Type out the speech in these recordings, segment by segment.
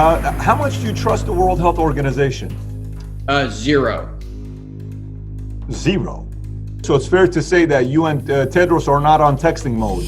How much do you trust the World Health Organization? Zero. Zero. So it's fair to say that you and Tedros are not on texting mode.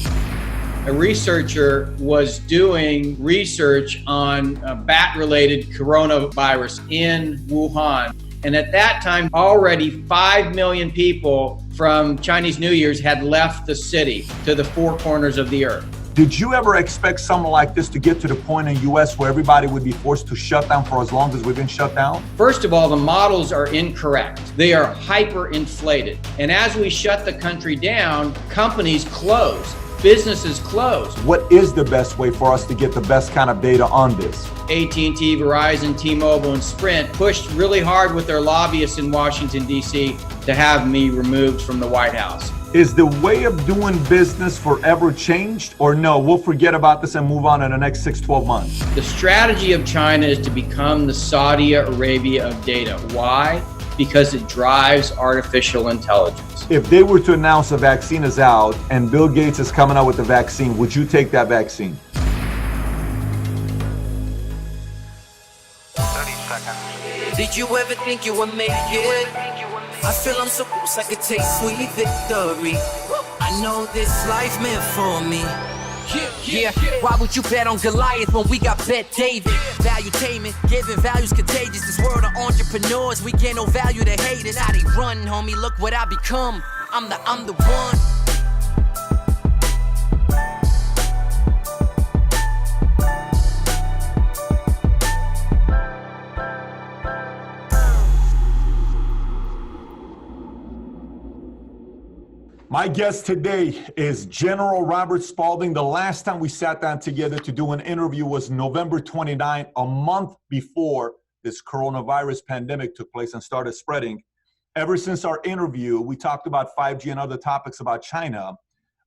A researcher was doing research on bat-related coronavirus in Wuhan. And at that time, already 5 million people from Chinese New Year's had left the city to the four corners of the earth. Did you ever expect something like this to get to the point in the US where everybody would be forced to shut down for as long as we've been shut down? First of all, the models are incorrect. They are hyperinflated. And as we shut the country down, companies close, businesses close. What is the best way for us to get the best kind of data on this? AT&T, Verizon, T-Mobile, and Sprint pushed really hard with their lobbyists in Washington, D.C. to have me removed from the White House. Is the way of doing business forever changed, or no, we'll forget about this and move on in the next 6-12 months? The strategy of China is to become the Saudi Arabia of data. Why? Because it drives artificial intelligence. If they were to announce a vaccine is out and Bill Gates is coming out with the vaccine, would you take that vaccine? 30 seconds. Did you ever think you would make it? I feel I'm so close I could taste sweet victory. I know this life meant for me. Yeah, why would you bet on Goliath when we got Bet David? Valuetainment, giving values contagious. This world of entrepreneurs, we get no value to haters. How they run, homie, look what I become. I'm the one. My guest today is General Robert Spalding. The last time we sat down together to do an interview was November 29, a month before this coronavirus pandemic took place and started spreading. Ever since our interview, we talked about 5G and other topics about China.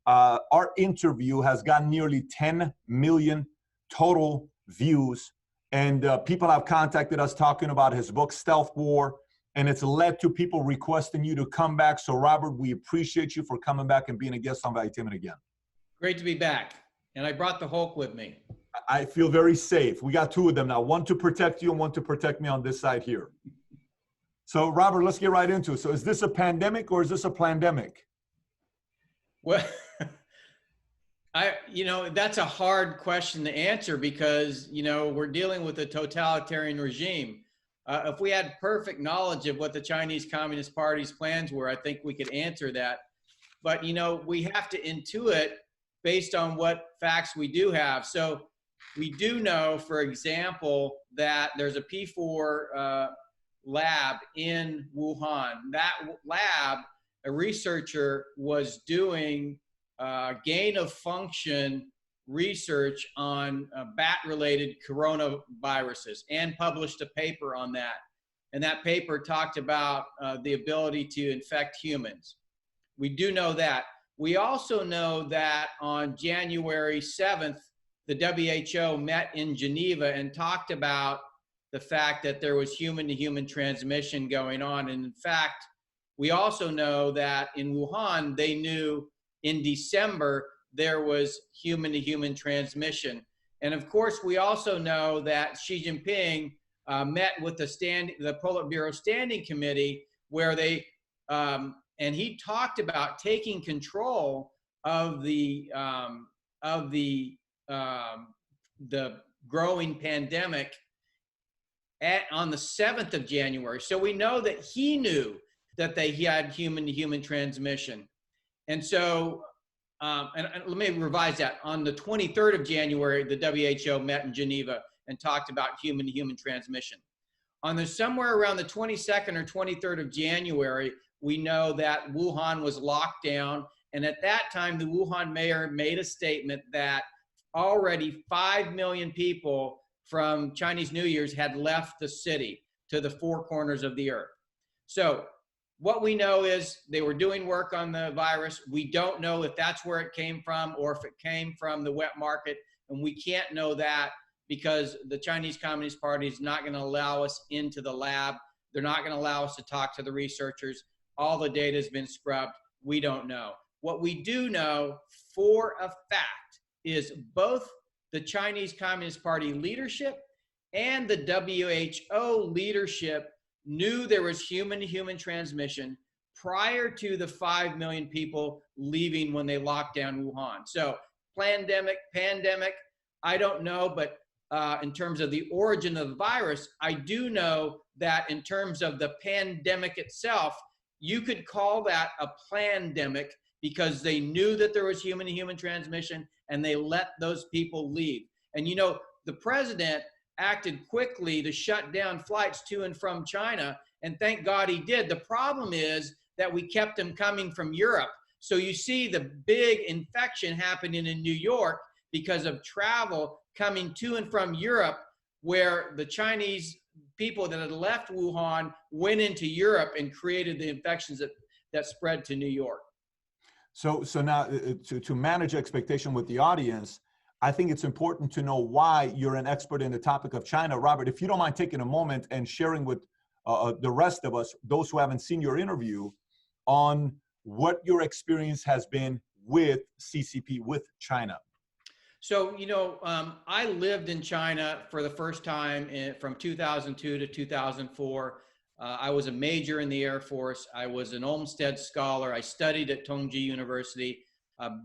Our interview has gotten nearly 10 million total views, and people have contacted us talking about his book, Stealth War, and it's led to people requesting you to come back. So Robert, we appreciate you for coming back and being a guest on Valuetainment again. Great to be back. And I brought the Hulk with me. I feel very safe. We got two of them now, one to protect you and one to protect me on this side here. So Robert, let's get right into it. So is this a pandemic or is this a plandemic? Well, that's a hard question to answer because, we're dealing with a totalitarian regime. If we had perfect knowledge of what the Chinese Communist Party's plans were, I think we could answer that. But, we have to intuit based on what facts we do have. So we do know, for example, that there's a P4 lab in Wuhan. That lab, a researcher was doing gain of function research on bat-related coronaviruses and published a paper on that. And that paper talked about the ability to infect humans. We do know that. We also know that on January 7th, the WHO met in Geneva and talked about the fact that there was human-to-human transmission going on. And in fact, we also know that in Wuhan, they knew in December there was human-to-human transmission. And of course, we also know that Xi Jinping met with the Politburo Standing Committee where they, and he talked about taking control of the growing pandemic on the 7th of January. So we know that he knew that he had human-to-human transmission. And so, and let me revise that. On the 23rd of January, the WHO met in Geneva and talked about human-to-human transmission. Somewhere around the 22nd or 23rd of January, we know that Wuhan was locked down. And at that time, the Wuhan mayor made a statement that already 5 million people from Chinese New Year's had left the city to the four corners of the earth. So what we know is they were doing work on the virus. We don't know if that's where it came from or if it came from the wet market. And we can't know that because the Chinese Communist Party is not going to allow us into the lab. They're not going to allow us to talk to the researchers. All the data has been scrubbed. We don't know. What we do know for a fact is both the Chinese Communist Party leadership and the WHO leadership knew there was human-to-human transmission prior to the 5 million people leaving when they locked down Wuhan. So pandemic, I don't know, but in terms of the origin of the virus, I do know that in terms of the pandemic itself, you could call that a plandemic because they knew that there was human-to-human transmission and they let those people leave. And you know, the president acted quickly to shut down flights to and from China, and thank God he did. The problem is that we kept them coming from Europe. So you see the big infection happening in New York because of travel coming to and from Europe, where the Chinese people that had left Wuhan went into Europe and created the infections that spread to New York. So now to manage expectation with the audience, I think it's important to know why you're an expert in the topic of China. Robert, if you don't mind taking a moment and sharing with the rest of us, those who haven't seen your interview, on what your experience has been with CCP, with China. So, you know, I lived in China for the first time from 2002 to 2004. I was a major in the Air Force. I was an Olmsted Scholar. I studied at Tongji University.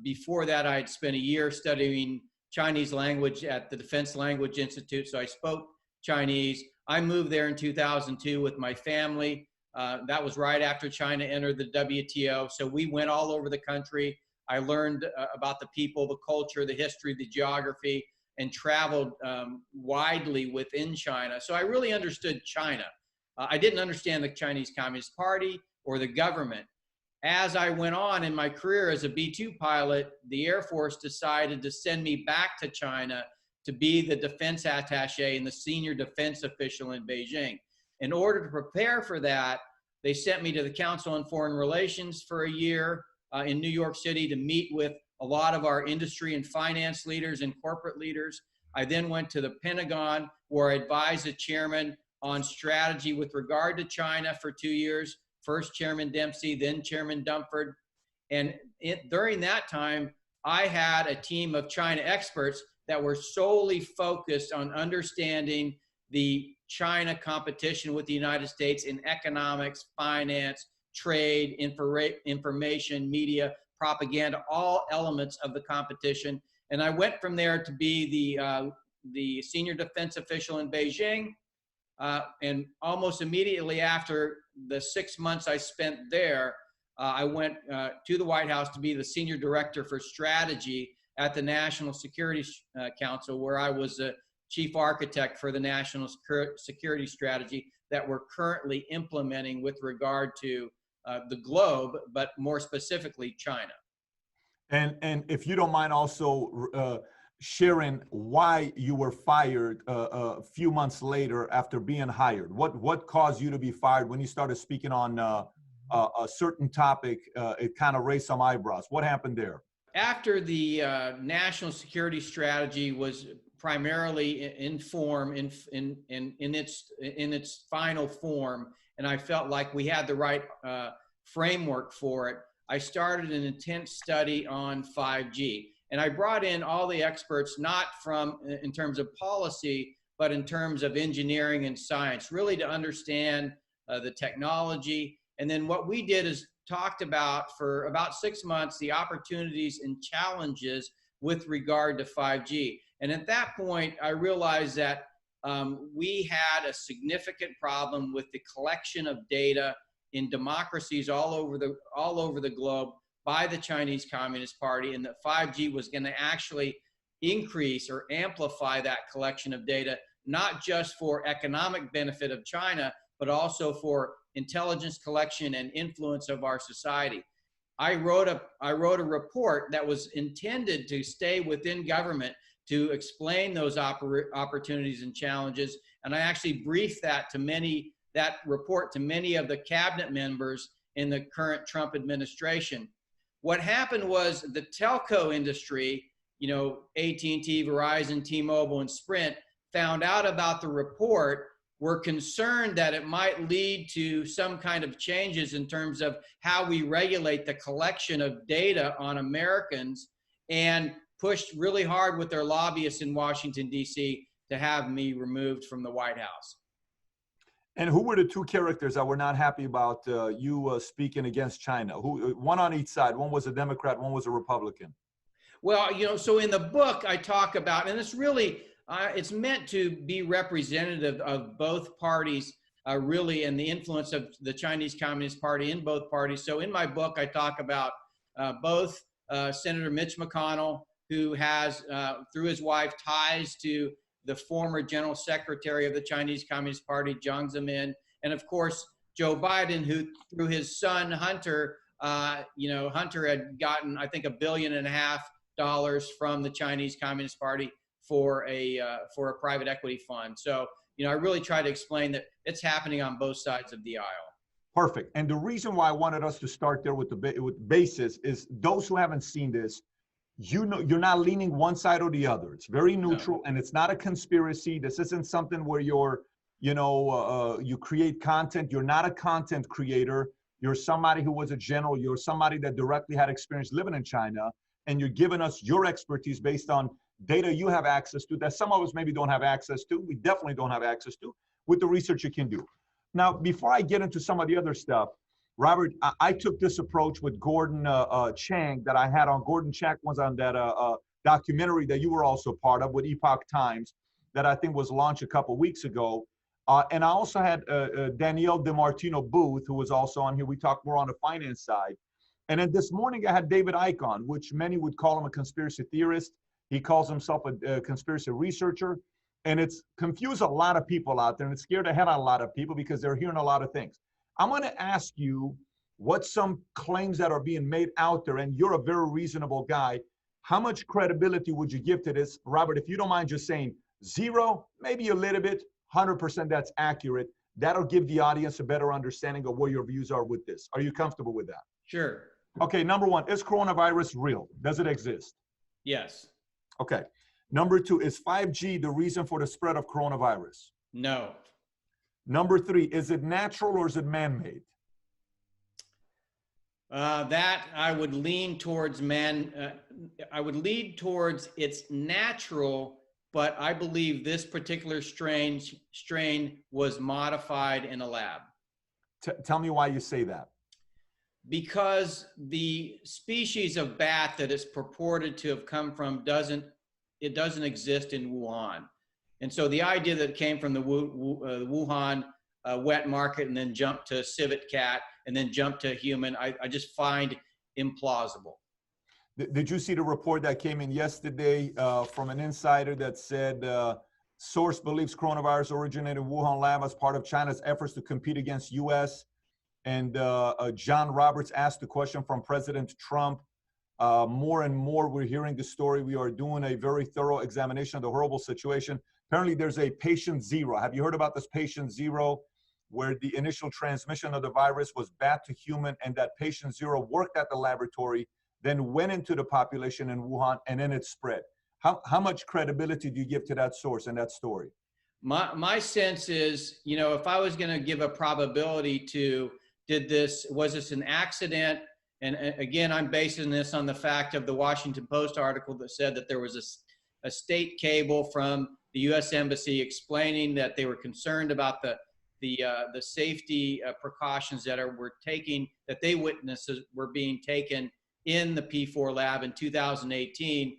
Before that, I had spent a year studying Chinese language at the Defense Language Institute, so I spoke Chinese. I moved there in 2002 with my family. That was right after China entered the WTO, so we went all over the country. I learned about the people, the culture, the history, the geography, and traveled widely within China. So I really understood China. I didn't understand the Chinese Communist Party or the government. As I went on in my career as a B-2 pilot, the Air Force decided to send me back to China to be the defense attaché and the senior defense official in Beijing. In order to prepare for that, they sent me to the Council on Foreign Relations for a year in New York City to meet with a lot of our industry and finance leaders and corporate leaders. I then went to the Pentagon, where I advised the chairman on strategy with regard to China for 2 years. First Chairman Dempsey, then Chairman Dumford. And during that time, I had a team of China experts that were solely focused on understanding the China competition with the United States in economics, finance, trade, information, media, propaganda, all elements of the competition. And I went from there to be the senior defense official in Beijing. And almost immediately after the 6 months I spent there, I went to the White House to be the senior director for strategy at the National Security Council, where I was the chief architect for the national security strategy that we're currently implementing with regard to the globe, but more specifically China. And if you don't mind also sharing why you were fired a few months later after being hired. What caused you to be fired when you started speaking on a certain topic? It kind of raised some eyebrows. What happened there? After the national security strategy was primarily in form, in its final form, and I felt like we had the right framework for it, I started an intense study on 5G. And I brought in all the experts, not from in terms of policy, but in terms of engineering and science, really to understand the technology. And then what we did is talked about for about 6 months the opportunities and challenges with regard to 5G. And at that point, I realized that we had a significant problem with the collection of data in democracies all over the globe by the Chinese Communist Party, and that 5G was going to actually increase or amplify that collection of data, not just for economic benefit of China, but also for intelligence collection and influence of our society. I wrote a report that was intended to stay within government to explain those opportunities and challenges, and I actually briefed that report to many of the cabinet members in the current Trump administration. What happened was the telco industry, you know, AT&T, Verizon, T-Mobile, and Sprint, found out about the report, were concerned that it might lead to some kind of changes in terms of how we regulate the collection of data on Americans, and pushed really hard with their lobbyists in Washington, D.C. to have me removed from the White House. And who were the two characters that were not happy about you speaking against China? Who, one on each side? One was a Democrat, one was a Republican. Well, so in the book I talk about, and it's really, it's meant to be representative of both parties, really, and the influence of the Chinese Communist Party in both parties. So in my book, I talk about both Senator Mitch McConnell, who has, through his wife, ties to the former General Secretary of the Chinese Communist Party, Jiang Zemin, and of course, Joe Biden, who through his son, Hunter, Hunter had gotten, I think, $1.5 billion from the Chinese Communist Party for a private equity fund. So, I really try to explain that it's happening on both sides of the aisle. Perfect. And the reason why I wanted us to start there with the basis is those who haven't seen this, you're not leaning one side or the other. It's very neutral, and it's not a conspiracy. This isn't something where you create content. You're not a content creator. You're somebody who was a general. You're somebody that directly had experience living in China, and you're giving us your expertise based on data you have access to that some of us maybe don't have access to. We definitely don't have access to with the research you can do. Now, before I get into some of the other stuff, Robert, I took this approach with Gordon Chang that I had on. Gordon Chang was on that documentary that you were also part of with Epoch Times that I think was launched a couple weeks ago. And I also had Danielle DiMartino Booth, who was also on here. We talked more on the finance side. And then this morning I had David Icke on, which many would call him a conspiracy theorist. He calls himself a conspiracy researcher. And it's confused a lot of people out there, and it's scared the head out of a lot of people because they're hearing a lot of things. I'm going to ask you what some claims that are being made out there, and you're a very reasonable guy. How much credibility would you give to this? Robert, if you don't mind just saying 0, maybe a little bit, 100% that's accurate. That'll give the audience a better understanding of where your views are with this. Are you comfortable with that? Sure. Okay, number 1, is coronavirus real? Does it exist? Yes. Okay. Number 2, is 5G the reason for the spread of coronavirus? No. Number 3, is it natural or is it man-made? That I would lean towards I would lean towards it's natural, but I believe this particular strain was modified in a lab. Tell me why you say that. Because the species of bat that is purported to have come from doesn't exist in Wuhan. And so the idea that it came from the Wuhan wet market and then jumped to civet cat and then jumped to human, I just find implausible. Did you see the report that came in yesterday from an insider that said source believes coronavirus originated in Wuhan lab as part of China's efforts to compete against U.S. And John Roberts asked the question from President Trump. More and more, we're hearing the story. We are doing a very thorough examination of the horrible situation. Apparently, there's a patient 0. Have you heard about this patient 0, where the initial transmission of the virus was bat to human, and that patient 0 worked at the laboratory, then went into the population in Wuhan, and then it spread? How much credibility do you give to that source and that story? My sense is, if I was going to give a probability to, was this an accident? And again, I'm basing this on the fact of the Washington Post article that said that there was a state cable from the U.S. Embassy explaining that they were concerned about the safety precautions that they witnessed were being taken in the P4 lab in 2018.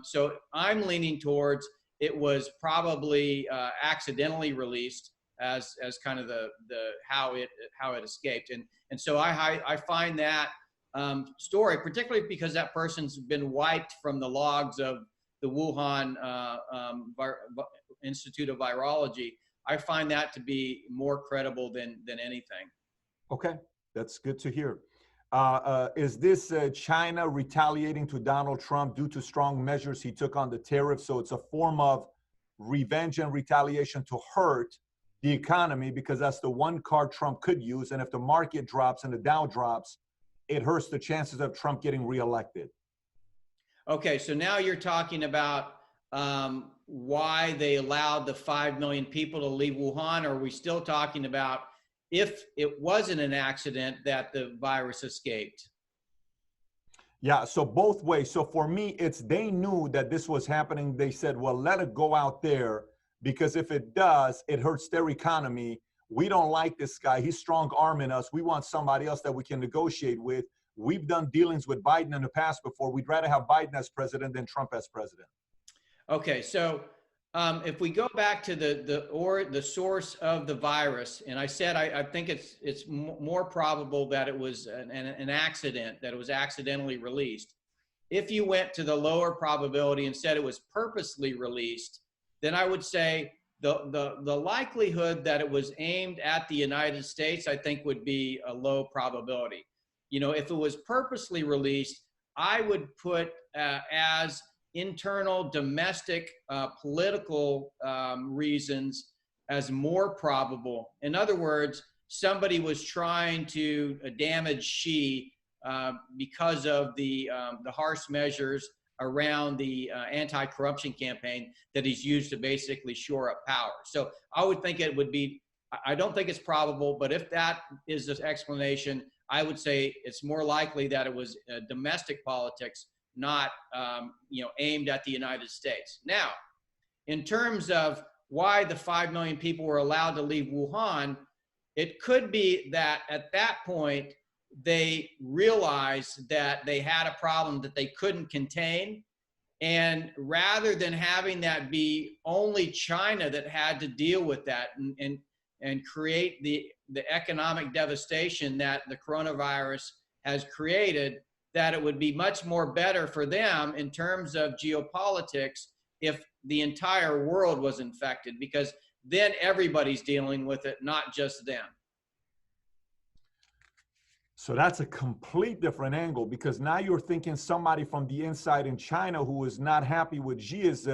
So I'm leaning towards it was probably accidentally released as kind of the how it escaped. And so I find that story, particularly because that person's been wiped from the logs of the Wuhan Institute of Virology. I find that to be more credible than anything. Okay, that's good to hear. Is this China retaliating to Donald Trump due to strong measures he took on the tariffs? So it's a form of revenge and retaliation to hurt the economy, because that's the one card Trump could use. And if the market drops and the Dow drops, it hurts the chances of Trump getting reelected. Okay, so now you're talking about why they allowed the 5 million people to leave Wuhan, or are we still talking about if it wasn't an accident that the virus escaped? Yeah, so both ways. So for me, it's they knew that this was happening. They said, well, let it go out there because if it does, it hurts their economy. We don't like this guy. He's strong arming us. We want somebody else that we can negotiate with. We've done dealings with Biden in the past before. We'd rather have Biden as president than Trump as president. Okay, so if we go back to the source of the virus, and I said I think it's more probable that it was an accident, that it was accidentally released. If you went to the lower probability and said it was purposely released, then I would say the likelihood that it was aimed at the United States, I think, would be a low probability. You know, if it was purposely released, I would put as internal domestic political reasons as more probable. In other words, somebody was trying to damage Xi because of the harsh measures around the anti-corruption campaign that he's used to basically shore up power. So I would think it would be, I don't think it's probable, but if that is the explanation, I would say it's more likely that it was domestic politics, not aimed at the United States. Now, in terms of why the 5 million people were allowed to leave Wuhan, it could be that at that point, they realized that they had a problem that they couldn't contain. And rather than having that be only China that had to deal with that and create the economic devastation that the coronavirus has created, that it would be much more better for them in terms of geopolitics if the entire world was infected, because then everybody's dealing with it, not just them. So that's a complete different angle, because now you're thinking somebody from the inside in China who is not happy with Xi is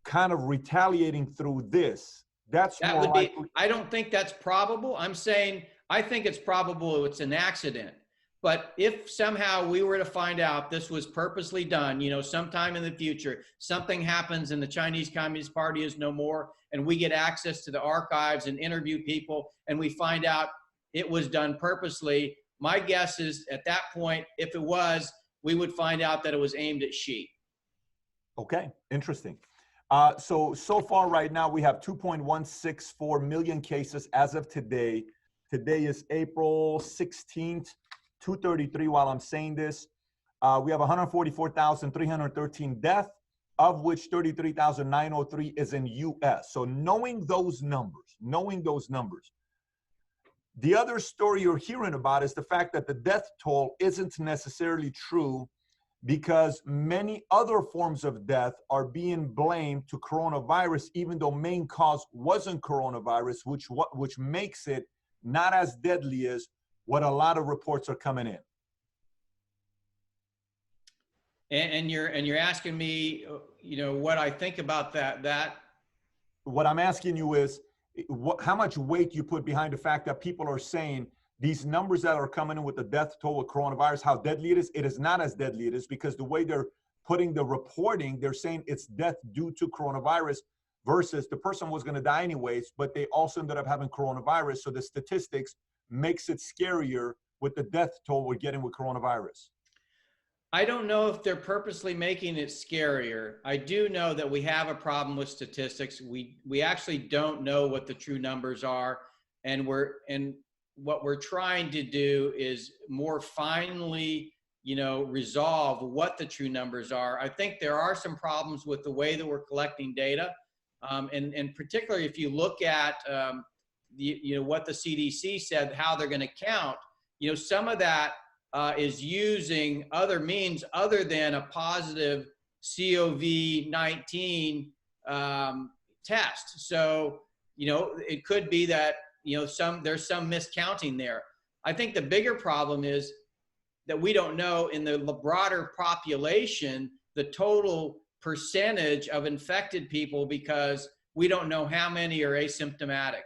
kind of retaliating through this. That more would be, I don't think that's probable. I'm saying I think it's probable it's an accident. But if somehow we were to find out this was purposely done, sometime in the future, something happens and the Chinese Communist Party is no more, and we get access to the archives and interview people, and we find out it was done purposely, my guess is at that point, if it was, we would find out that it was aimed at Xi. Okay, interesting. So far right now, we have 2.164 million cases as of today. Today is April 16th. 2:33 while I'm saying this. We have 144,313 deaths, of which 33,903 is in US. So knowing those numbers, the other story you're hearing about is the fact that the death toll isn't necessarily true, because many other forms of death are being blamed to coronavirus, even though main cause wasn't coronavirus, which makes it not as deadly as what a lot of reports are coming in. And you're asking me, what I think about that. What I'm asking you is how much weight you put behind the fact that people are saying these numbers that are coming in with the death toll with coronavirus, how deadly it is. It is not as deadly. It is because the way they're putting the reporting, they're saying it's death due to coronavirus versus the person was going to die anyways, but they also ended up having coronavirus. So the statistics makes it scarier with the death toll we're getting with coronavirus. I don't know if they're purposely making it scarier. I do know that we have a problem with statistics. We actually don't know what the true numbers are, and what we're trying to do is more finely, resolve what the true numbers are. I think there are some problems with the way that we're collecting data, and particularly if you look at what the CDC said, how they're going to count, some of that is using other means other than a positive COVID-19 test. So, it could be that, there's some miscounting there. I think the bigger problem is that we don't know in the broader population, the total percentage of infected people, because we don't know how many are asymptomatic.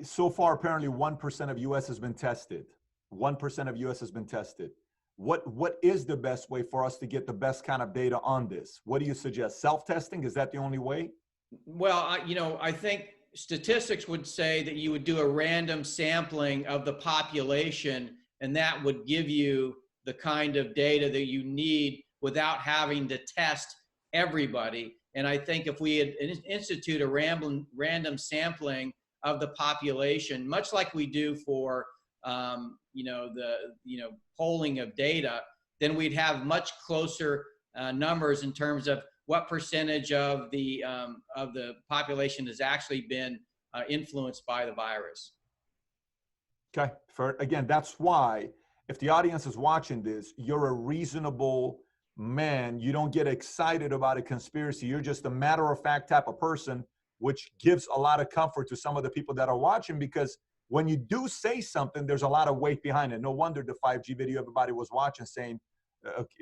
So far, apparently 1% of US has been tested. 1% of US has been tested. What is the best way for us to get the best kind of data on this? What do you suggest? Self-testing? Is that the only way? Well, I think statistics would say that you would do a random sampling of the population, and that would give you the kind of data that you need without having to test everybody. And I think if we had institute a random sampling of the population, much like we do for polling of data, then we'd have much closer numbers in terms of what percentage of the population has actually been influenced by the virus. Okay, again, that's why if the audience is watching this, you're a reasonable man. You don't get excited about a conspiracy. You're just a matter-of-fact type of person, which gives a lot of comfort to some of the people that are watching, because when you do say something, there's a lot of weight behind it. No wonder the 5G video everybody was watching saying,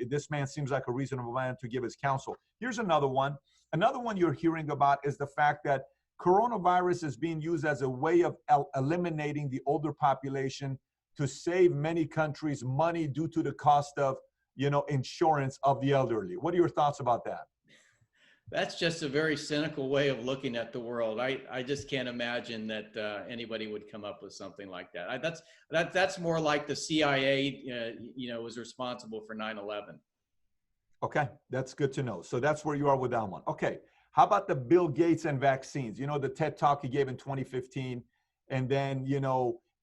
this man seems like a reasonable man to give his counsel. Here's another one. Another one you're hearing about is the fact that coronavirus is being used as a way of eliminating the older population to save many countries money due to the cost of, insurance of the elderly. What are your thoughts about that? That's just a very cynical way of looking at the world. I just can't imagine that anybody would come up with something like that. That's more like the CIA, was responsible for 9/11. Okay, that's good to know. So that's where you are with that one. Okay, how about the Bill Gates and vaccines? The TED Talk he gave in 2015, and then,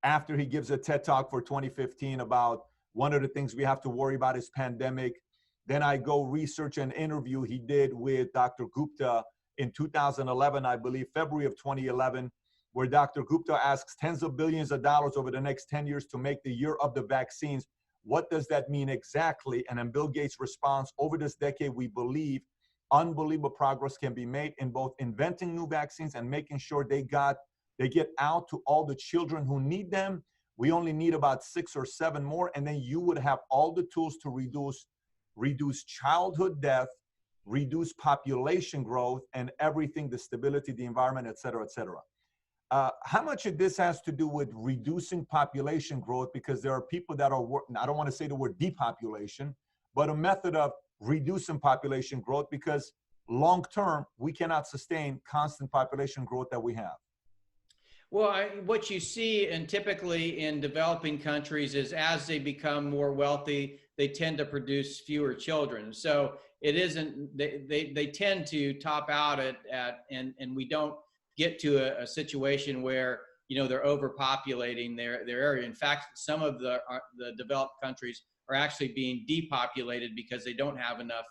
after he gives a TED Talk for 2015 about one of the things we have to worry about is pandemic. Then I go research an interview he did with Dr. Gupta in 2011, I believe, February of 2011, where Dr. Gupta asks tens of billions of dollars over the next 10 years to make the year of the vaccines. What does that mean exactly? And then Bill Gates' response, over this decade, we believe unbelievable progress can be made in both inventing new vaccines and making sure they get out to all the children who need them. We only need about 6 or 7 more, and then you would have all the tools to reduce childhood death, reduce population growth, and everything, the stability, the environment, et cetera, et cetera. How much of this has to do with reducing population growth? Because there are people that are, I don't want to say the word depopulation, but a method of reducing population growth, because long-term, we cannot sustain constant population growth that we have. Well, what you see, and typically in developing countries, is as they become more wealthy, they tend to produce fewer children. So it isn't, they tend to top out and we don't get to a situation where, they're overpopulating their area. In fact, some of the developed countries are actually being depopulated because they don't have enough,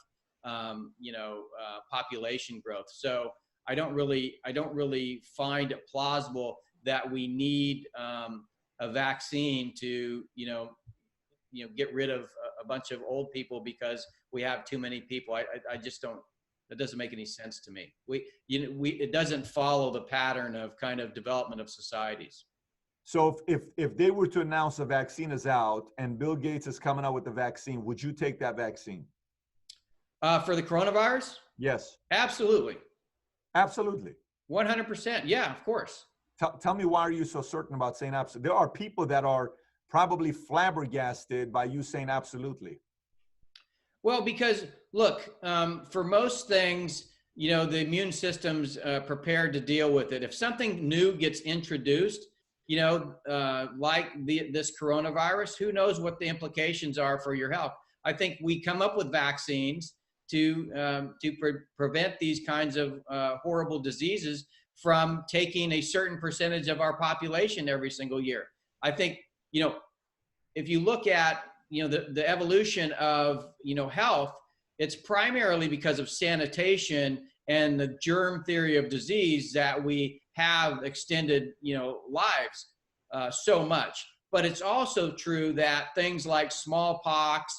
population growth. So I don't really find it plausible that we need a vaccine to, get rid of a bunch of old people because we have too many people. I just don't. That doesn't make any sense to me. It doesn't follow the pattern of kind of development of societies. So if they were to announce a vaccine is out and Bill Gates is coming out with the vaccine, would you take that vaccine? For the coronavirus? Yes. Absolutely. Absolutely. 100%. Yeah, of course. Tell me, why are you so certain about saying absolutely? There are people that are probably flabbergasted by you saying absolutely. Well, because look, for most things, the immune system's prepared to deal with it. If something new gets introduced, like this coronavirus, who knows what the implications are for your health? I think we come up with vaccines to prevent these kinds of horrible diseases from taking a certain percentage of our population every single year. I think, if you look at, the evolution of, health, it's primarily because of sanitation and the germ theory of disease that we have extended, lives so much. But it's also true that things like smallpox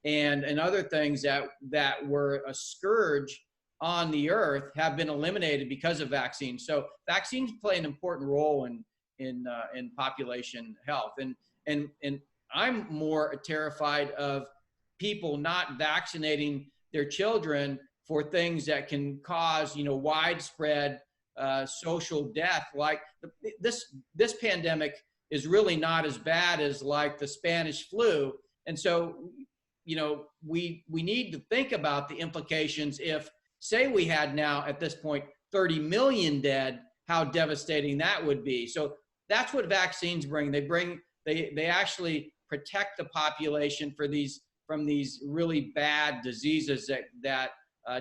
and other things that were a scourge on the earth have been eliminated because of vaccines. So vaccines play an important role in population health. And I'm more terrified of people not vaccinating their children for things that can cause, widespread social death. Like this pandemic is really not as bad as like the Spanish flu. And so, we need to think about the implications if, say, we had now at this point 30 million dead, how devastating that would be. So that's what vaccines bring. They actually protect the population from these really bad diseases that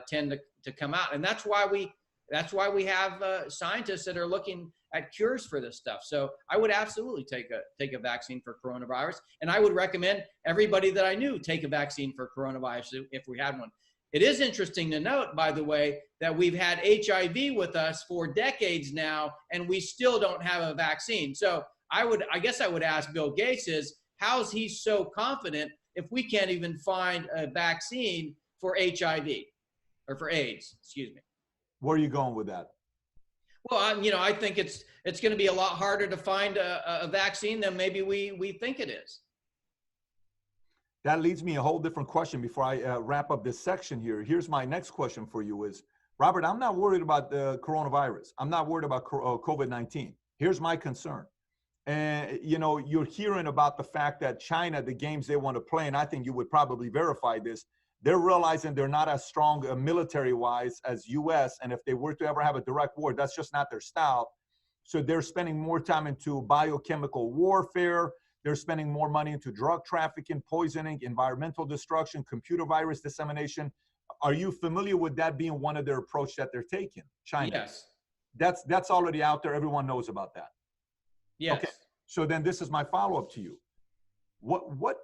tend to come out. And that's why we have scientists that are looking at cures for this stuff. So I would absolutely take a vaccine for coronavirus. And I would recommend everybody that I knew take a vaccine for coronavirus if we had one. It is interesting to note, by the way, that we've had HIV with us for decades now, and we still don't have a vaccine. So I guess I would ask Bill Gates how's he so confident if we can't even find a vaccine for HIV or for AIDS, excuse me. Where are you going with that? Well, I think it's going to be a lot harder to find a vaccine than maybe we think it is. That leads me a whole different question before I wrap up this section here. Here's my next question for you is, Robert, I'm not worried about the coronavirus. I'm not worried about COVID-19. Here's my concern. And, you're hearing about the fact that China, the games they want to play, and I think you would probably verify this, they're realizing they're not as strong military-wise as U.S., and if they were to ever have a direct war, that's just not their style. So they're spending more time into biochemical warfare. They're spending more money into drug trafficking, poisoning, environmental destruction, computer virus dissemination. Are you familiar with that being one of their approach that they're taking, China? Yes. That's already out there. Everyone knows about that. Yes. Okay. So then this is my follow-up to you. What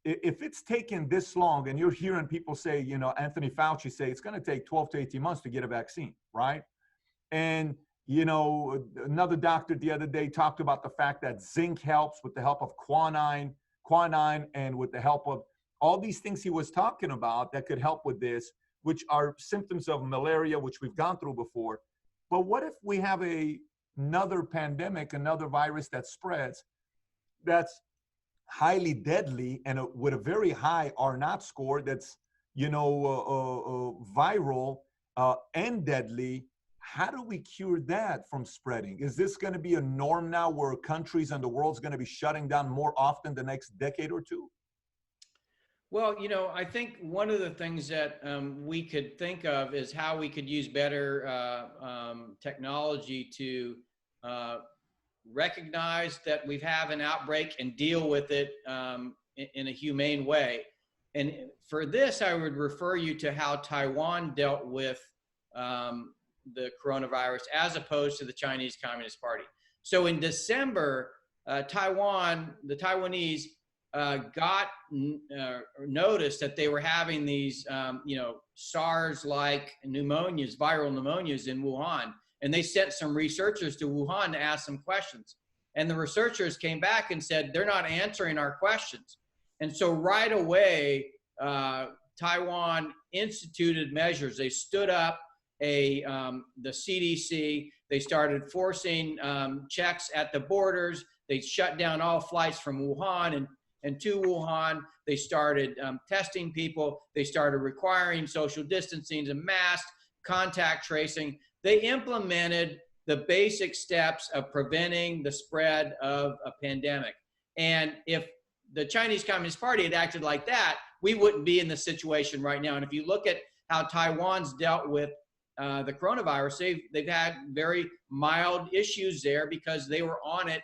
if it's taken this long, and you're hearing people say, Anthony Fauci say it's going to take 12 to 18 months to get a vaccine, right? And another doctor the other day talked about the fact that zinc helps with the help of quinine, and with the help of all these things he was talking about that could help with this, which are symptoms of malaria, which we've gone through before. But what if we have another pandemic, another virus that spreads, that's highly deadly and with a very high R0 score, that's viral and deadly? How do we cure that from spreading? Is this going to be a norm now where countries and the world's going to be shutting down more often the next decade or two? Well, I think one of the things that we could think of is how we could use better technology to recognize that we have an outbreak and deal with it in a humane way. And for this, I would refer you to how Taiwan dealt with the coronavirus as opposed to the Chinese Communist Party. So in December, the Taiwanese got noticed that they were having these, SARS-like pneumonias, viral pneumonias in Wuhan. And they sent some researchers to Wuhan to ask some questions. And the researchers came back and said, they're not answering our questions. And so right away, Taiwan instituted measures. They stood up the CDC. They started forcing checks at the borders. They shut down all flights from Wuhan and to Wuhan. They started testing people. They started requiring social distancing and masks, contact tracing. They implemented the basic steps of preventing the spread of a pandemic. And if the Chinese Communist Party had acted like that, we wouldn't be in the situation right now. And if you look at how Taiwan's dealt with the coronavirus, they've had very mild issues there because they were on it,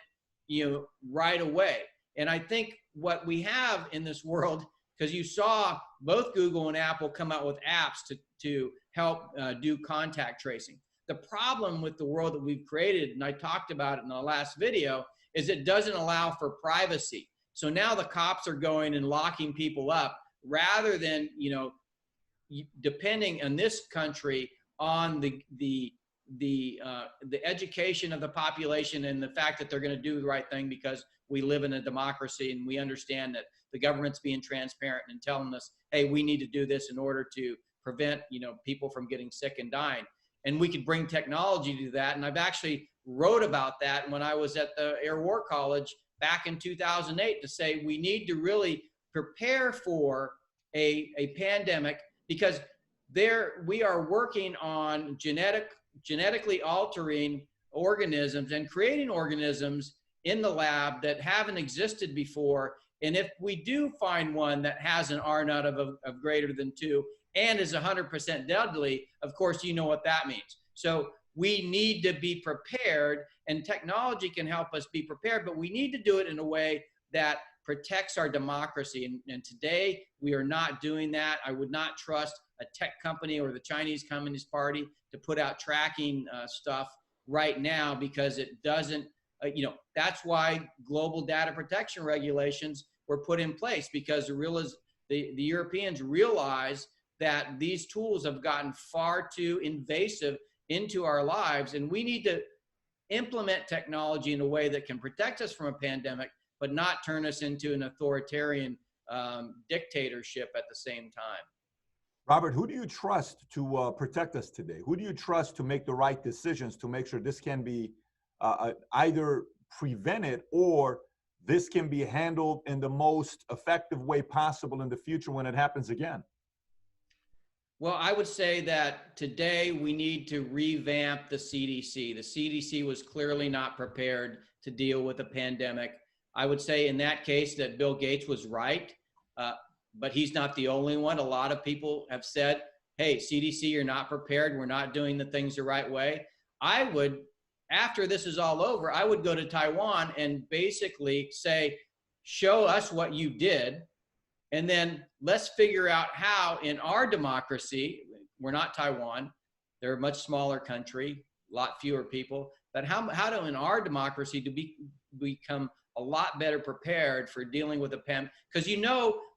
right away. And I think what we have in this world, because you saw both Google and Apple come out with apps to help do contact tracing. The problem with the world that we've created, and I talked about it in the last video, is it doesn't allow for privacy. So now the cops are going and locking people up rather than, depending on this country on the education of the population and the fact that they're going to do the right thing because we live in a democracy and we understand that the government's being transparent and telling us, hey, we need to do this in order to prevent, people from getting sick and dying. And we could bring technology to that. And I've actually wrote about that when I was at the Air War College back in 2008 to say we need to really prepare for a pandemic because we are working on genetically altering organisms and creating organisms in the lab that haven't existed before. And if we do find one that has an R0 of greater than 2 and is 100% deadly, of course, you know what that means. So we need to be prepared, and technology can help us be prepared, but we need to do it in a way that protects our democracy. And today we are not doing that. I would not trust tech company or the Chinese Communist Party to put out tracking stuff right now, because it doesn't, that's why global data protection regulations were put in place, because the Europeans realize that these tools have gotten far too invasive into our lives, and we need to implement technology in a way that can protect us from a pandemic, but not turn us into an authoritarian dictatorship at the same time. Robert, who do you trust to protect us today? Who do you trust to make the right decisions to make sure this can be either prevented or this can be handled in the most effective way possible in the future when it happens again? Well, I would say that today we need to revamp the CDC. The CDC was clearly not prepared to deal with a pandemic. I would say in that case that Bill Gates was right, but he's not the only one. A lot of people have said, hey, CDC, you're not prepared. We're not doing the things the right way. I would, after this is all over, I would go to Taiwan and basically say, show us what you did. And then let's figure out how in our democracy, we're not Taiwan, they're a much smaller country, a lot fewer people, but how to in our democracy to become a lot better prepared for dealing with a pandemic, because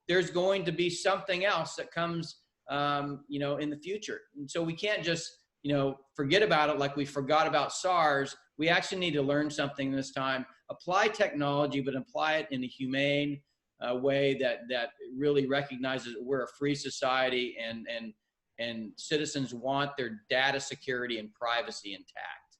there's going to be something else that comes in the future. And so we can't just forget about it like we forgot about SARS. We actually need to learn something this time, apply technology, but apply it in a humane way that really recognizes that we're a free society and citizens want their data security and privacy intact.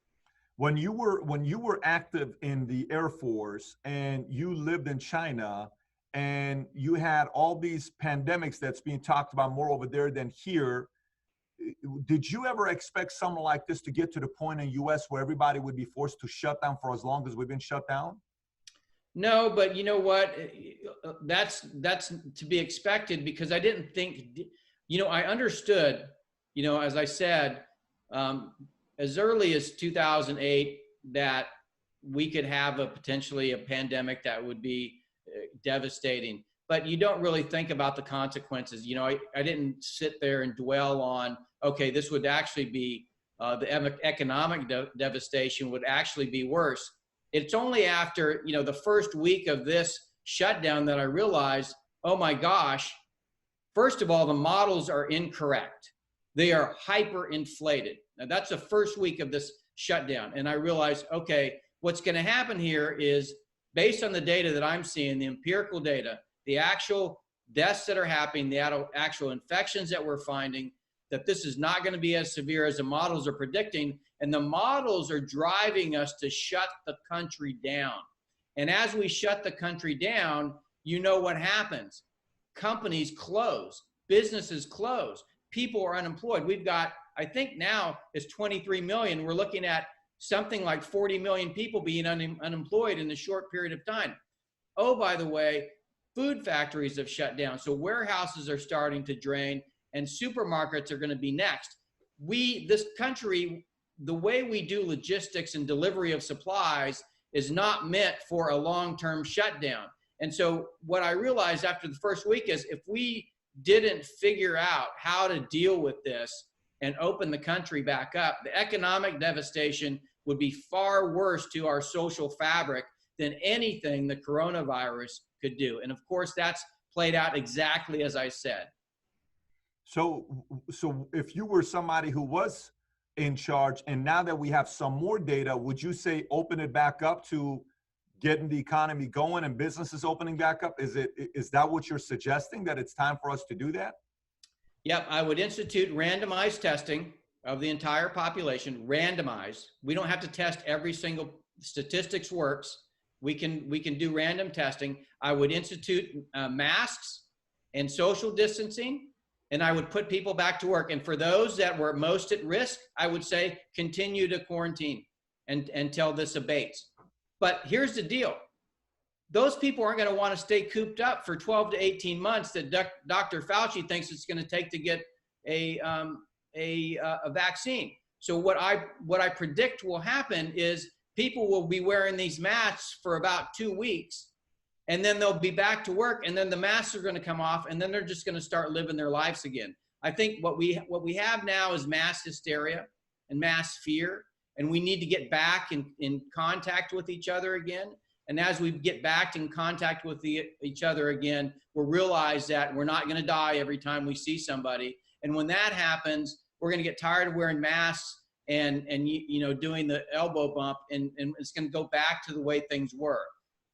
When you were active in the Air Force and you lived in China and you had all these pandemics that's being talked about more over there than here, did you ever expect something like this to get to the point in the U.S. where everybody would be forced to shut down for as long as we've been shut down? No, but you know what? That's to be expected, because I didn't think, I understood, as I said, as early as 2008, that we could have potentially a pandemic that would be devastating. But you don't really think about the consequences. I didn't sit there and dwell on, okay, this would actually be, the economic devastation would actually be worse. It's only after, the first week of this shutdown that I realized, oh my gosh, first of all, the models are incorrect. They are hyperinflated. Now that's the first week of this shutdown. And I realized, okay, what's going to happen here is, based on the data that I'm seeing, the empirical data, the actual deaths that are happening, the actual infections that we're finding, that this is not going to be as severe as the models are predicting. And the models are driving us to shut the country down. And as we shut the country down, what happens? Companies close, businesses close, people are unemployed. We've got, I think now it's 23 million. We're looking at something like 40 million people being unemployed in a short period of time. Oh, by the way, food factories have shut down. So warehouses are starting to drain and supermarkets are going to be next. This country, the way we do logistics and delivery of supplies is not meant for a long-term shutdown. And so what I realized after the first week is, if we didn't figure out how to deal with this and open the country back up, the economic devastation would be far worse to our social fabric than anything the coronavirus could do. And of course, that's played out exactly as I said. So if you were somebody who was in charge, and now that we have some more data, would you say open it back up to getting the economy going and businesses opening back up? Is that what you're suggesting, that it's time for us to do that? Yep, I would institute randomized testing of the entire population, randomized. We don't have to test every single, statistics works. We can do random testing. I would institute masks and social distancing, and I would put people back to work. And for those that were most at risk, I would say continue to quarantine until this abates. But here's the deal. Those people aren't going to want to stay cooped up for 12 to 18 months that Dr. Fauci thinks it's going to take to get a vaccine. So what I predict will happen is people will be wearing these masks for about 2 weeks, and then they'll be back to work, and then the masks are going to come off, and then they're just going to start living their lives again. I think what we have now is mass hysteria and mass fear, and we need to get back in contact with each other again. And as we get back in contact with each other again, we'll realize that we're not going to die every time we see somebody. And when that happens, we're going to get tired of wearing masks and doing the elbow bump, and it's going to go back to the way things were.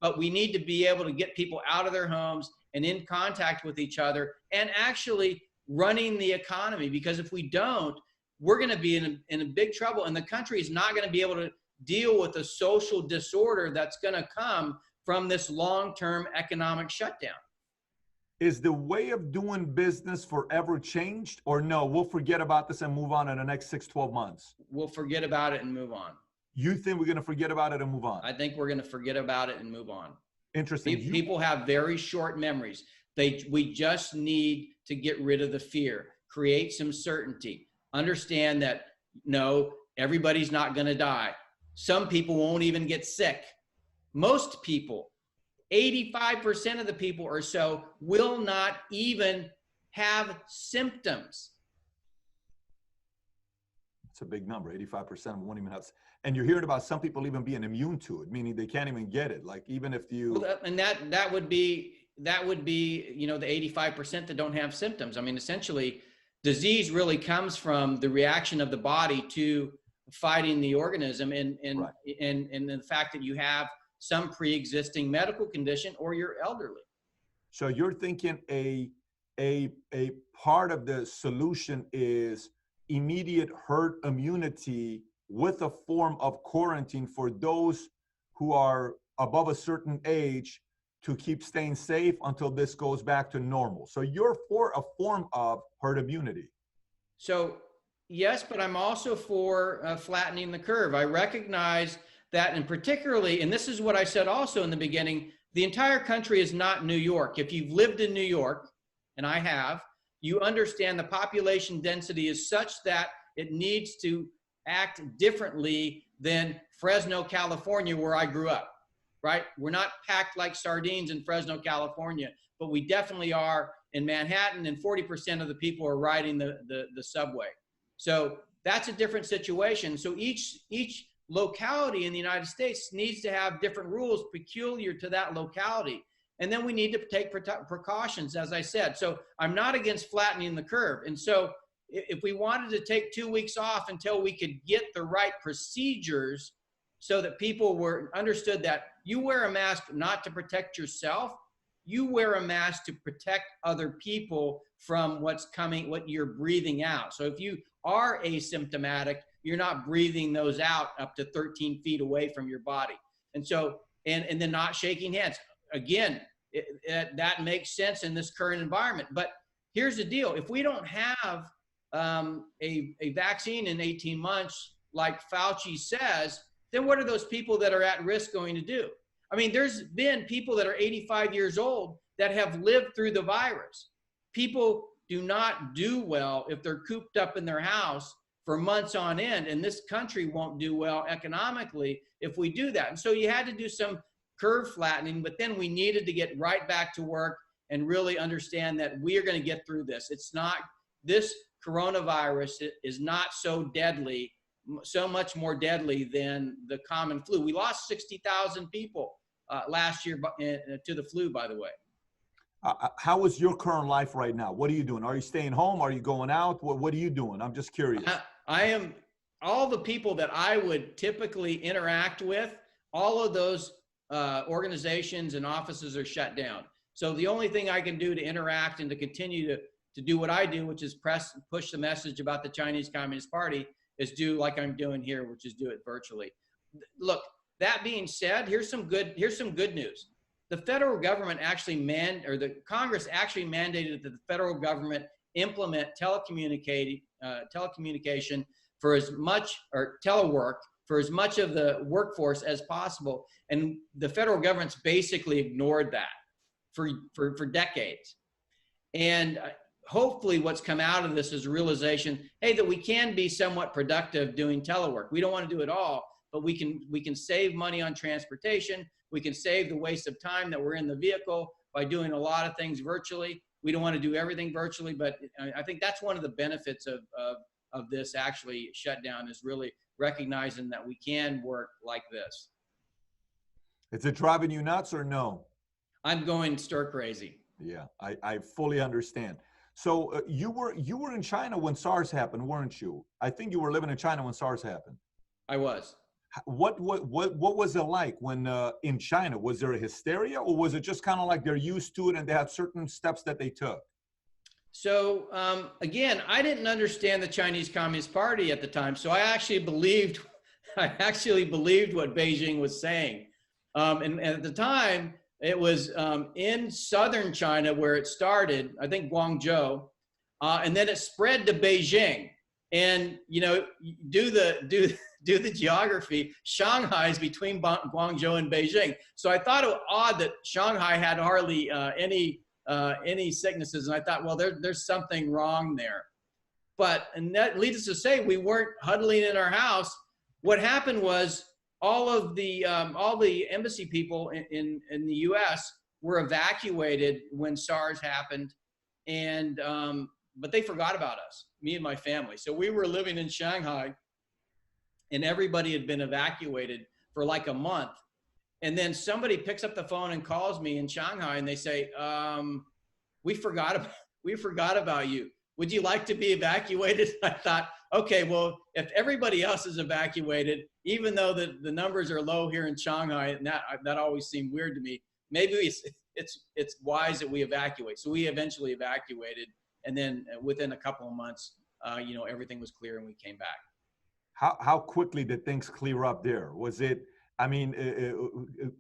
But we need to be able to get people out of their homes and in contact with each other and actually running the economy, because if we don't, we're going to be in a big trouble, and the country is not going to be able to deal with the social disorder that's going to come from this long-term economic shutdown. Is the way of doing business forever changed, or no, we'll forget about this and move on in the next 6-12 months? We'll forget about it and move on. You think we're going to forget about it and move on? I think we're going to forget about it and move on. Interesting. People have very short memories. We just need to get rid of the fear, create some certainty, understand that no, everybody's not going to die. Some people won't even get sick. Most people, 85% of the people or so, will not even have symptoms. It's a big number. 85% won't even have. And you're hearing about some people even being immune to it, meaning they can't even get it. Like even if you. Well, and that would be the 85% that don't have symptoms. I mean, essentially, disease really comes from the reaction of the body to fighting the organism, and Right. and the fact that you have some pre-existing medical condition or you're elderly. So you're thinking a part of the solution is immediate herd immunity with a form of quarantine for those who are above a certain age to keep staying safe until this goes back to normal. So you're for a form of herd immunity. So yes, but I'm also for flattening the curve. I recognize that, and particularly, and this is what I said also in the beginning, the entire country is not New York. If you've lived in New York, and I have, you understand the population density is such that it needs to act differently than Fresno, California, where I grew up, right? We're not packed like sardines in Fresno, California, but we definitely are in Manhattan, and 40% of the people are riding the subway. So that's a different situation. So each locality in the United States needs to have different rules peculiar to that locality. And then we need to take precautions, as I said. So I'm not against flattening the curve. And so if we wanted to take 2 weeks off until we could get the right procedures so that people understood that you wear a mask not to protect yourself, you wear a mask to protect other people from what's coming, what you're breathing out. So if you are asymptomatic, you're not breathing those out up to 13 feet away from your body. And so, and then not shaking hands. Again, that makes sense in this current environment. But here's the deal. If we don't have a vaccine in 18 months, like Fauci says, then what are those people that are at risk going to do? I mean, there's been people that are 85 years old that have lived through the virus. People do not do well if they're cooped up in their house for months on end, and this country won't do well economically if we do that. And so you had to do some curve flattening, but then we needed to get right back to work and really understand that we are going to get through this. It's not, this coronavirus is not so deadly, so much more deadly than the common flu. We lost 60,000 people last year to the flu, by the way. How is your current life right now? What are you doing? Are you staying home? Are you going out? What are you doing? I'm just curious. I am, all the people that I would typically interact with, all of those organizations and offices are shut down. So the only thing I can do to interact and to continue to do what I do, which is push the message about the Chinese Communist Party, is do like I'm doing here, which is do it virtually. Look, that being said, here's some good news. The federal government actually the Congress actually mandated that the federal government implement telecommunication for as much, or telework for as much of the workforce as possible. And the federal government's basically ignored that for decades. And hopefully what's come out of this is a realization, hey, that we can be somewhat productive doing telework. We don't want to do it all, but we can save money on transportation. We can save the waste of time that we're in the vehicle by doing a lot of things virtually. We don't want to do everything virtually, but I think that's one of the benefits of this actually shutdown is really recognizing that we can work like this. Is it driving you nuts or no? I'm going stir crazy. Yeah, I fully understand. So you were in China when SARS happened, weren't you? I think you were living in China when SARS happened. I was. What was it like when in China? Was there a hysteria, or was it just kind of like they're used to it and they had certain steps that they took? So again, I didn't understand the Chinese Communist Party at the time, so I actually believed what Beijing was saying. And at the time, it was in southern China where it started, I think Guangzhou, and then it spread to Beijing. And you know, do the geography. Shanghai is between Guangzhou and Beijing. So I thought it was odd that Shanghai had hardly any sicknesses, and I thought, well, there's something wrong there. But and that leads us to say we weren't huddling in our house. What happened was all the embassy people in the U.S. were evacuated when SARS happened, and but they forgot about us, me and my family. So we were living in Shanghai, and everybody had been evacuated for like a month. And then somebody picks up the phone and calls me in Shanghai, and they say, we forgot about you. Would you like to be evacuated? I thought, okay, well, if everybody else is evacuated, even though the numbers are low here in Shanghai, and that always seemed weird to me, maybe it's wise that we evacuate. So we eventually evacuated, and then within a couple of months, everything was clear and we came back. How quickly did things clear up there? Was it, I mean,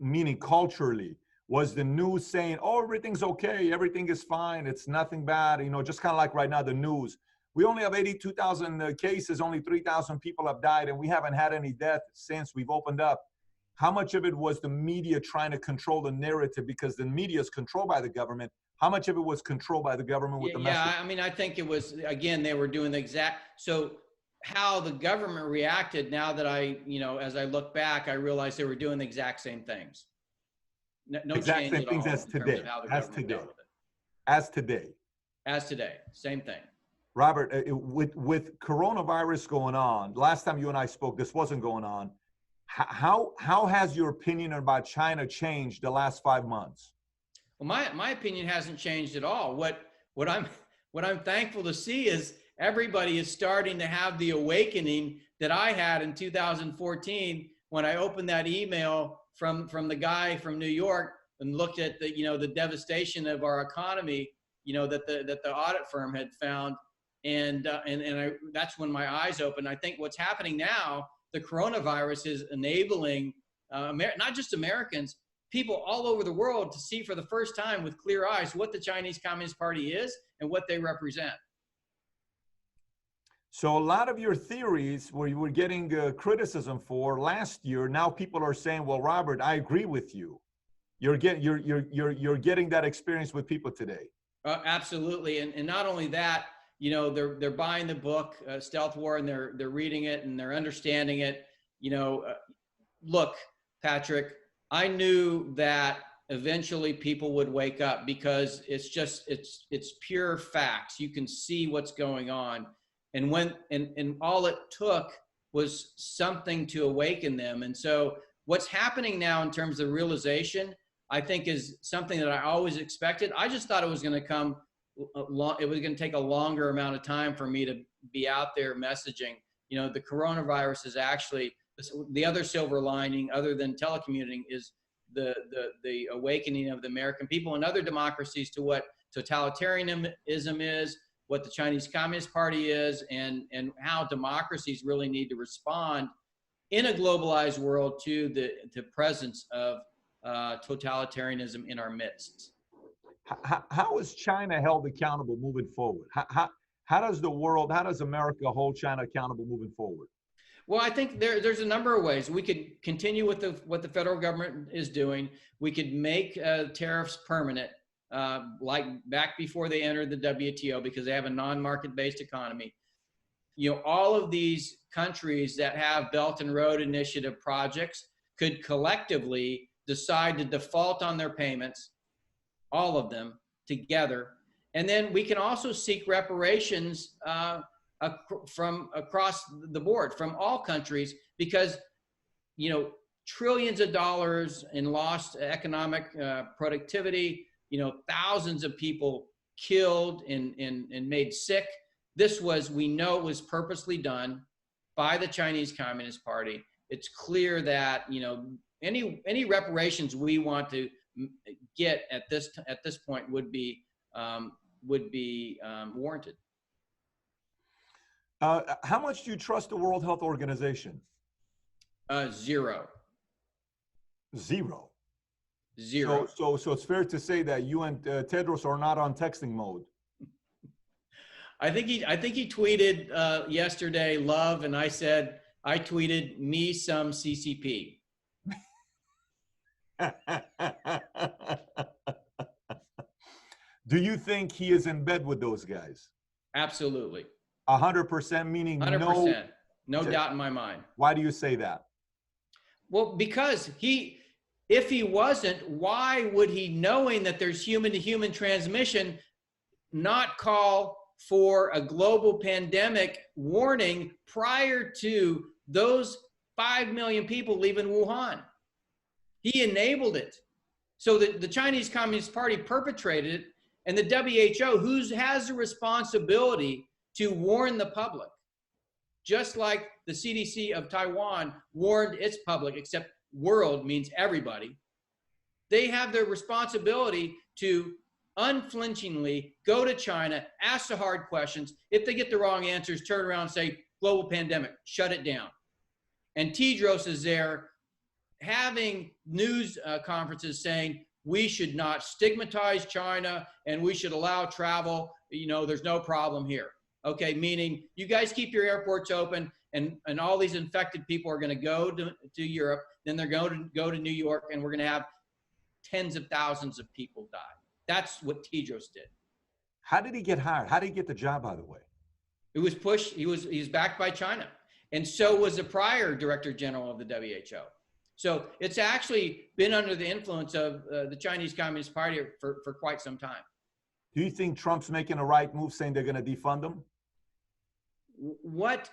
meaning culturally, was the news saying, oh, everything's okay, everything is fine, it's nothing bad, just kind of like right now, the news. We only have 82,000 cases, only 3,000 people have died, and we haven't had any death since we've opened up. How much of it was the media trying to control the narrative, because the media is controlled by the government? How much of it was controlled by the government with the message? Yeah, I mean, I think it was, again, they were doing the exact, so how the government reacted, now that as I look back, I realized they were doing the exact same things. No exact change same at things all as in terms today, of how the as government today, dealt with it. as today. Same thing. Robert, with coronavirus going on, last time you and I spoke, this wasn't going on. How has your opinion about China changed the last 5 months? Well, my opinion hasn't changed at all. What I'm thankful to see is everybody is starting to have the awakening that I had in 2014 when I opened that email from the guy from New York and looked at the devastation of our economy, that the audit firm had found, and that's when my eyes opened. I think what's happening now, the coronavirus is enabling not just Americans, people all over the world to see for the first time with clear eyes what the Chinese Communist Party is and what they represent. So a lot of your theories where you were getting criticism for last year, now people are saying, well, Robert, I agree with you. You're getting that experience with people today. Absolutely. And not only that, they're buying the book, Stealth War, and they're reading it and they're understanding it. Look, Patrick, I knew that eventually people would wake up, because it's pure facts. You can see what's going on. And all it took was something to awaken them. And so what's happening now in terms of realization, I think, is something that I always expected. I just thought it was going to come, it was going to take a longer amount of time for me to be out there messaging. The coronavirus is actually, the other silver lining other than telecommuting is the awakening of the American people and other democracies to what totalitarianism is, what the Chinese Communist Party is, and how democracies really need to respond in a globalized world to the presence of totalitarianism in our midst. How is China held accountable moving forward? How does America hold China accountable moving forward? Well, I think there's a number of ways. We could continue with what the federal government is doing. We could make tariffs permanent, like back before they entered the WTO, because they have a non-market-based economy. All of these countries that have Belt and Road Initiative projects could collectively decide to default on their payments, all of them together, And then we can also seek reparations from across the board, from all countries, because, you know, trillions of dollars in lost economic productivity, you know, thousands of people killed and made sick. This was, we know it was purposely done by the Chinese Communist Party. It's clear that, you know, any reparations we want to get at this point would be warranted. How much do you trust the World Health Organization? Zero. Zero. Zero. So it's fair to say that you and Tedros are not on texting mode. I think he tweeted yesterday, love, and I said, I tweeted me some CCP. Do you think he is in bed with those guys? Absolutely. 100%, meaning 100%. No doubt in my mind. Why do you say that? Well, because if he wasn't, why would he, knowing that there's human-to-human transmission, not call for a global pandemic warning prior to those 5 million people leaving Wuhan? He enabled it. So the Chinese Communist Party perpetrated it, and the WHO, who has the responsibility to warn the public, just like the CDC of Taiwan warned its public, except world means everybody. They have the responsibility to unflinchingly go to China, ask the hard questions. If they get the wrong answers, turn around and say, global pandemic, shut it down. And Tedros is there having news conferences saying, we should not stigmatize China and we should allow travel. You know, there's no problem here. Okay, meaning you guys keep your airports open and all these infected people are going to go to Europe, then they're going to go to New York, and we're going to have tens of thousands of people die. That's what Tedros did. How did he get hired? How did he get the job, by the way? It was pushed. He's backed by China. And so was the prior Director General of the WHO. So it's actually been under the influence of the Chinese Communist Party for quite some time. Do you think Trump's making a right move saying they're going to defund them? What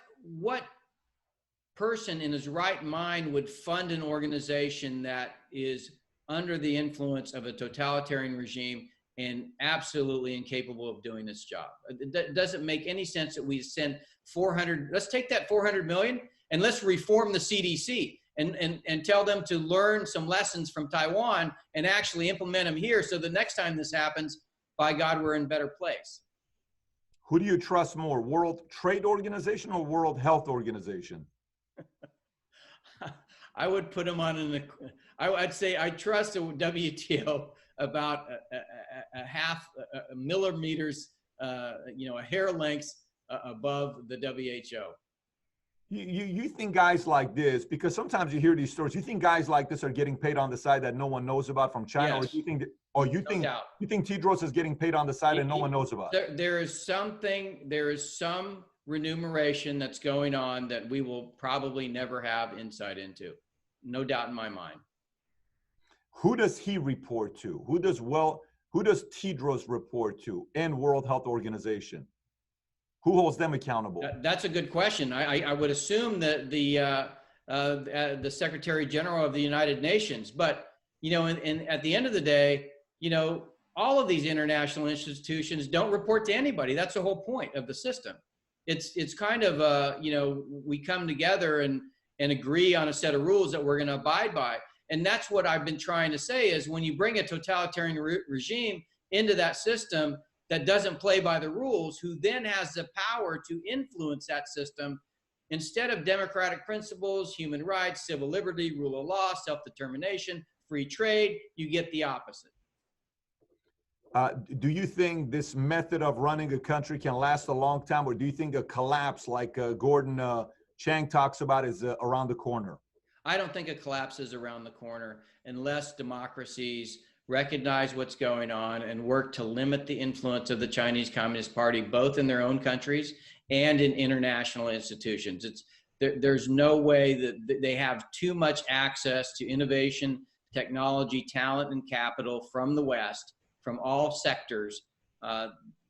person in his right mind would fund an organization that is under the influence of a totalitarian regime and absolutely incapable of doing this job? It doesn't make any sense that we send 400, let's take that 400 million and let's reform the CDC and tell them to learn some lessons from Taiwan and actually implement them here. So the next time this happens, by God, we're in a better place. Who do you trust more, World Trade Organization or World Health Organization? I would put them on I'd say I trust the WTO about a half millimeters, a hair length above the WHO. You think guys like this, because sometimes you hear these stories, you think guys like this are getting paid on the side that no one knows about from China? Yes. Or do you think that, or you think Tedros is getting paid on the side and no one knows about? There is some remuneration that's going on that we will probably never have insight into. No doubt in my mind. Who does he report to? Who does Tedros report to in World Health Organization? Who holds them accountable? That's a good question. I would assume that the Secretary General of the United Nations, but and at the end of the day, all of these international institutions don't report to anybody. That's the whole point of the system. It's kind of we come together and agree on a set of rules that we're going to abide by. And that's what I've been trying to say is when you bring a totalitarian regime into that system that doesn't play by the rules, who then has the power to influence that system, instead of democratic principles, human rights, civil liberty, rule of law, self-determination, free trade, you get the opposite. Do you think this method of running a country can last a long time, or do you think a collapse like Gordon Chang talks about is around the corner? I don't think a collapse is around the corner unless democracies recognize what's going on and work to limit the influence of the Chinese Communist Party, both in their own countries and in international institutions. There's no way that they have too much access to innovation, technology, talent, and capital from the West, from all sectors,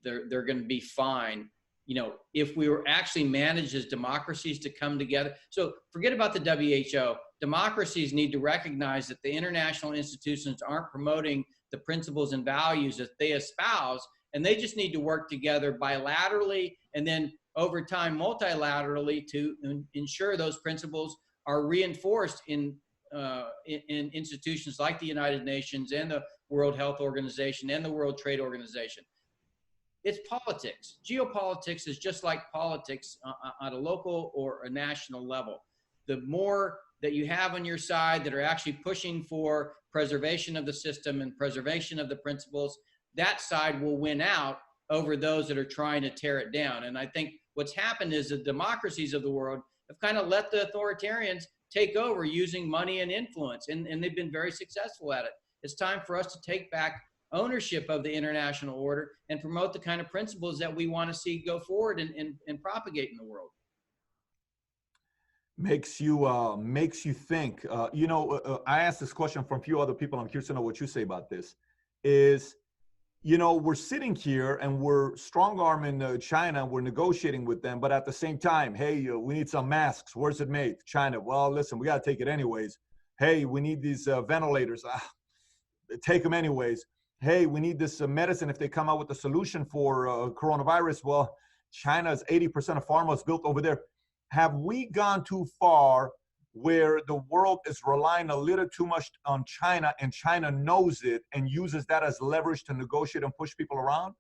they're going to be fine. You know, if we were actually managed as democracies to come together. So forget about the WHO. Democracies need to recognize that the international institutions aren't promoting the principles and values that they espouse, and they just need to work together bilaterally and then over time multilaterally to ensure those principles are reinforced in institutions like the United Nations and the World Health Organization and the World Trade Organization. It's politics. Geopolitics is just like politics on a local or a national level. The more that you have on your side that are actually pushing for preservation of the system and preservation of the principles, that side will win out over those that are trying to tear it down. And I think what's happened is the democracies of the world have kind of let the authoritarians take over using money and influence, and they've been very successful at it. It's time for us to take back ownership of the international order and promote the kind of principles that we want to see go forward and propagate in the world. Makes you think. I asked this question from a few other people. I'm curious to know what you say about this. Is, we're sitting here and we're strong-arming China. We're negotiating with them, but at the same time, hey, we need some masks. Where's it made? China. Well, listen, we got to take it anyways. Hey, we need these ventilators. Take them anyways. Hey, we need this medicine. If they come out with a solution for coronavirus, well, China's 80% of pharma is built over there. Have we gone too far where the world is relying a little too much on China, and China knows it and uses that as leverage to negotiate and push people around?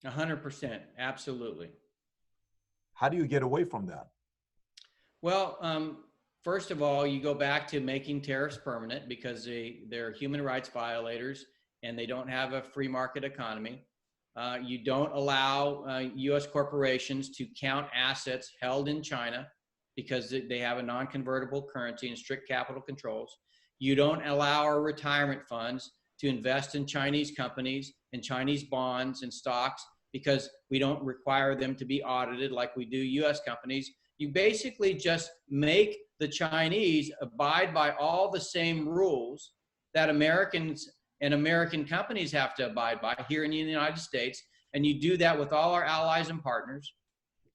100%, absolutely. How do you get away from that? Well, first of all, you go back to making tariffs permanent because they're human rights violators and they don't have a free market economy. You don't allow U.S. corporations to count assets held in China because they have a non-convertible currency and strict capital controls. You don't allow our retirement funds to invest in Chinese companies and Chinese bonds and stocks because we don't require them to be audited like we do U.S. companies. You basically just make the Chinese abide by all the same rules that Americans and American companies have to abide by here in the United States. And you do that with all our allies and partners.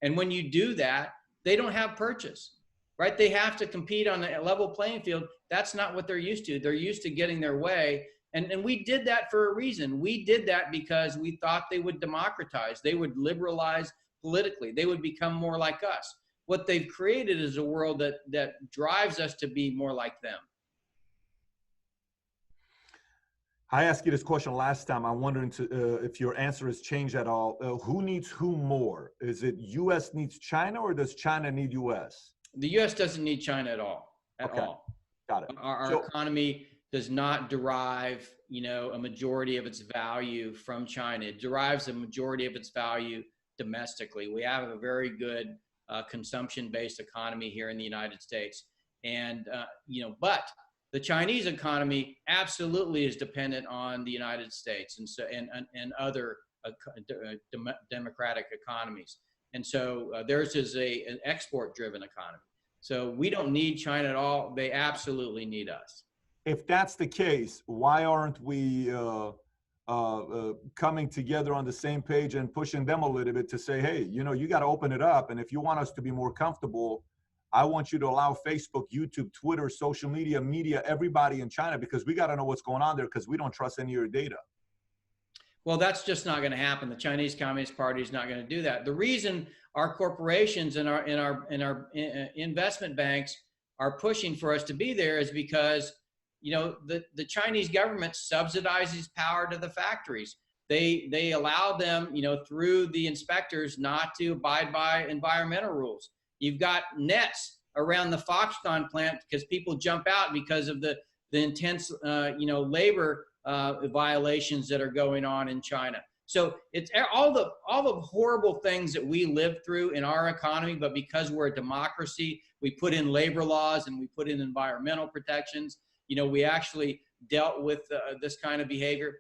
And when you do that, they don't have purchase, right? They have to compete on a level playing field. That's not what they're used to. They're used to getting their way. And we did that for a reason. We did that because we thought they would democratize. They would liberalize politically. They would become more like us. What they've created is a world that drives us to be more like them. I asked you this question last time. I'm wondering if your answer has changed at all. Who needs who more? Is it U.S. needs China, or does China need U.S.? The U.S. doesn't need China at all. Got it. Our economy does not derive, a majority of its value from China. It derives a majority of its value domestically. We have a very good consumption-based economy here in the United States, and but the Chinese economy absolutely is dependent on the United States and other democratic economies. And so theirs is an export-driven economy. So we don't need China at all. They absolutely need us. If that's the case, why aren't we coming together on the same page and pushing them a little bit to say, hey, you got to open it up. And if you want us to be more comfortable, I want you to allow Facebook, YouTube, Twitter, social media, everybody in China, because we got to know what's going on there because we don't trust any of your data. Well, that's just not going to happen. The Chinese Communist Party is not going to do that. The reason our corporations and our investment banks are pushing for us to be there is because, the Chinese government subsidizes power to the factories. They allow them, through the inspectors not to abide by environmental rules. You've got nets around the Foxconn plant because people jump out because of the intense, labor violations that are going on in China. So it's all the horrible things that we live through in our economy, but because we're a democracy, we put in labor laws and we put in environmental protections. We actually dealt with this kind of behavior.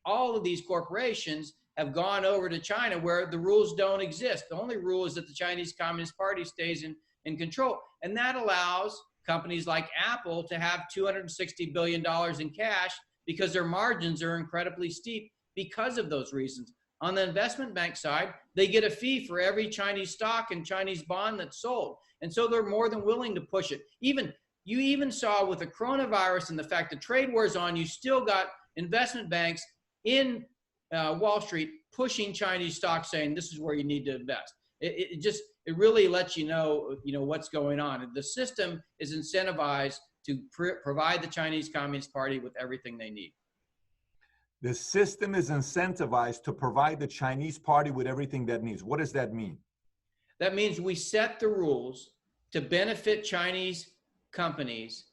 All of these corporations have gone over to China where the rules don't exist. The only rule is that the Chinese Communist Party stays in control. And that allows companies like Apple to have $260 billion in cash because their margins are incredibly steep because of those reasons. on the investment bank side, they get a fee for every Chinese stock and Chinese bond that's sold. And so they're more than willing to push it. You even saw with the coronavirus and the fact that trade war is on, you still got investment banks in Wall Street pushing Chinese stocks, saying this is where you need to invest. It really lets you know what's going on. The system is incentivized to provide the Chinese Communist Party with everything they need. The system is incentivized to provide the Chinese party with everything that needs. What does that mean? That means we set the rules to benefit Chinese companies,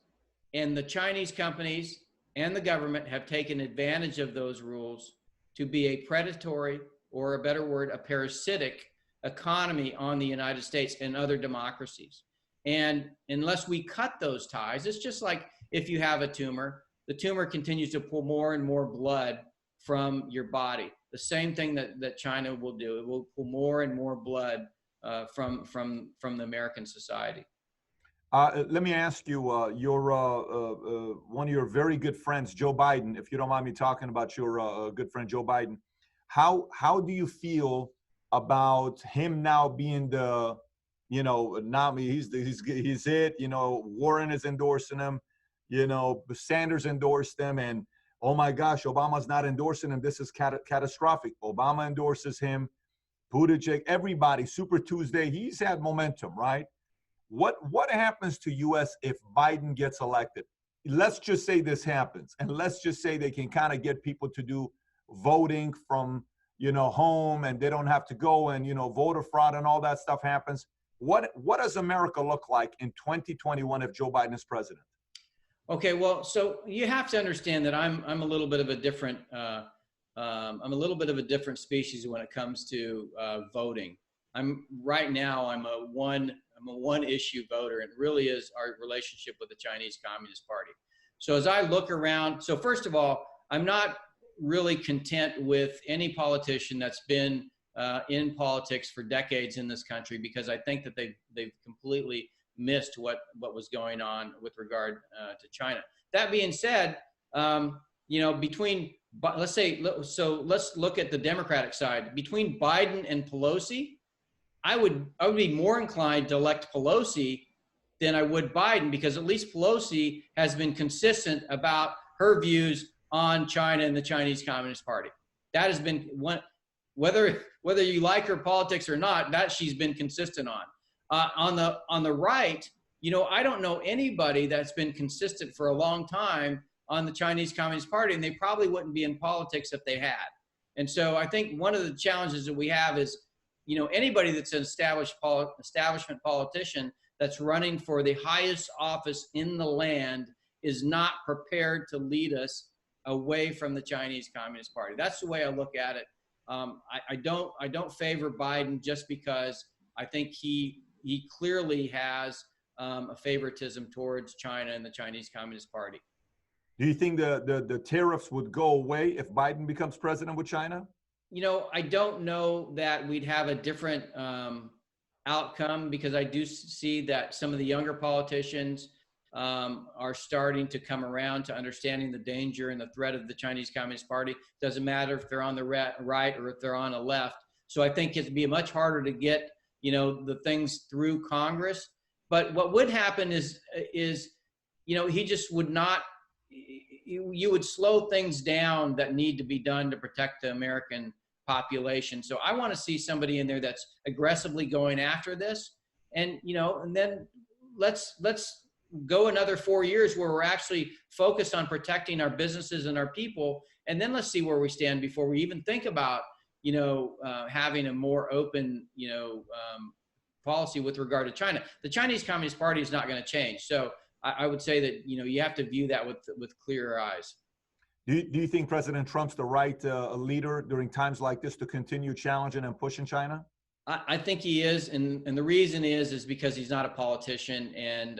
and the Chinese companies and the government have taken advantage of those rules to be a predatory, or a better word, a parasitic economy on the United States and other democracies. And unless we cut those ties, it's just like if you have a tumor, the tumor continues to pull more and more blood from your body. The same thing that China will do. It will pull more and more blood from the American society. Let me ask you, one of your very good friends, Joe Biden, if you don't mind me talking about your good friend, Joe Biden, how do you feel about him now being the, now he's it, Warren is endorsing him, Sanders endorsed him, and oh my gosh, Obama's not endorsing him. This is catastrophic. Obama endorses him, Buttigieg, everybody, Super Tuesday, he's had momentum, right? What happens to U.S. if Biden gets elected? Let's just say this happens, and let's just say they can kind of get people to do voting from, home, and they don't have to go, and, voter fraud and all that stuff happens. What does America look like in 2021 if Joe Biden is president? Okay, well, so you have to understand that I'm a little bit of a different species when it comes to voting. Right now I'm a one issue voter, and it really is our relationship with the Chinese Communist Party. So as I look around, so first of all, I'm not really content with any politician that's been in politics for decades in this country, because I think that they've completely missed what was going on with regard to China. That being said, let's look at the Democratic side. Between Biden and Pelosi, I would be more inclined to elect Pelosi than I would Biden, because at least Pelosi has been consistent about her views on China and the Chinese Communist Party. That has been one, whether you like her politics or not, that she's been consistent on. On the right, I don't know anybody that's been consistent for a long time on the Chinese Communist Party, and they probably wouldn't be in politics if they had. And so I think one of the challenges that we have is, anybody that's an establishment politician that's running for the highest office in the land is not prepared to lead us away from the Chinese Communist Party. That's the way I look at it. I don't favor Biden just because I think he clearly has a favoritism towards China and the Chinese Communist Party. Do you think the tariffs would go away if Biden becomes president with China? I don't know that we'd have a different outcome, because I do see that some of the younger politicians are starting to come around to understanding the danger and the threat of the Chinese Communist Party. Doesn't matter if they're on the right or if they're on the left. So I think it'd be much harder to get, the things through Congress. But what would happen is he just would not, you would slow things down that need to be done to protect the American population. So I want to see somebody in there that's aggressively going after this, and then let's go another 4 years where we're actually focused on protecting our businesses and our people, and then let's see where we stand before we even think about having a more open policy with regard to China. The Chinese Communist Party is not going to change. So I would say that you have to view that with clearer eyes. Do you think President Trump's the right leader during times like this to continue challenging and pushing China? I think he is, and the reason is because he's not a politician. And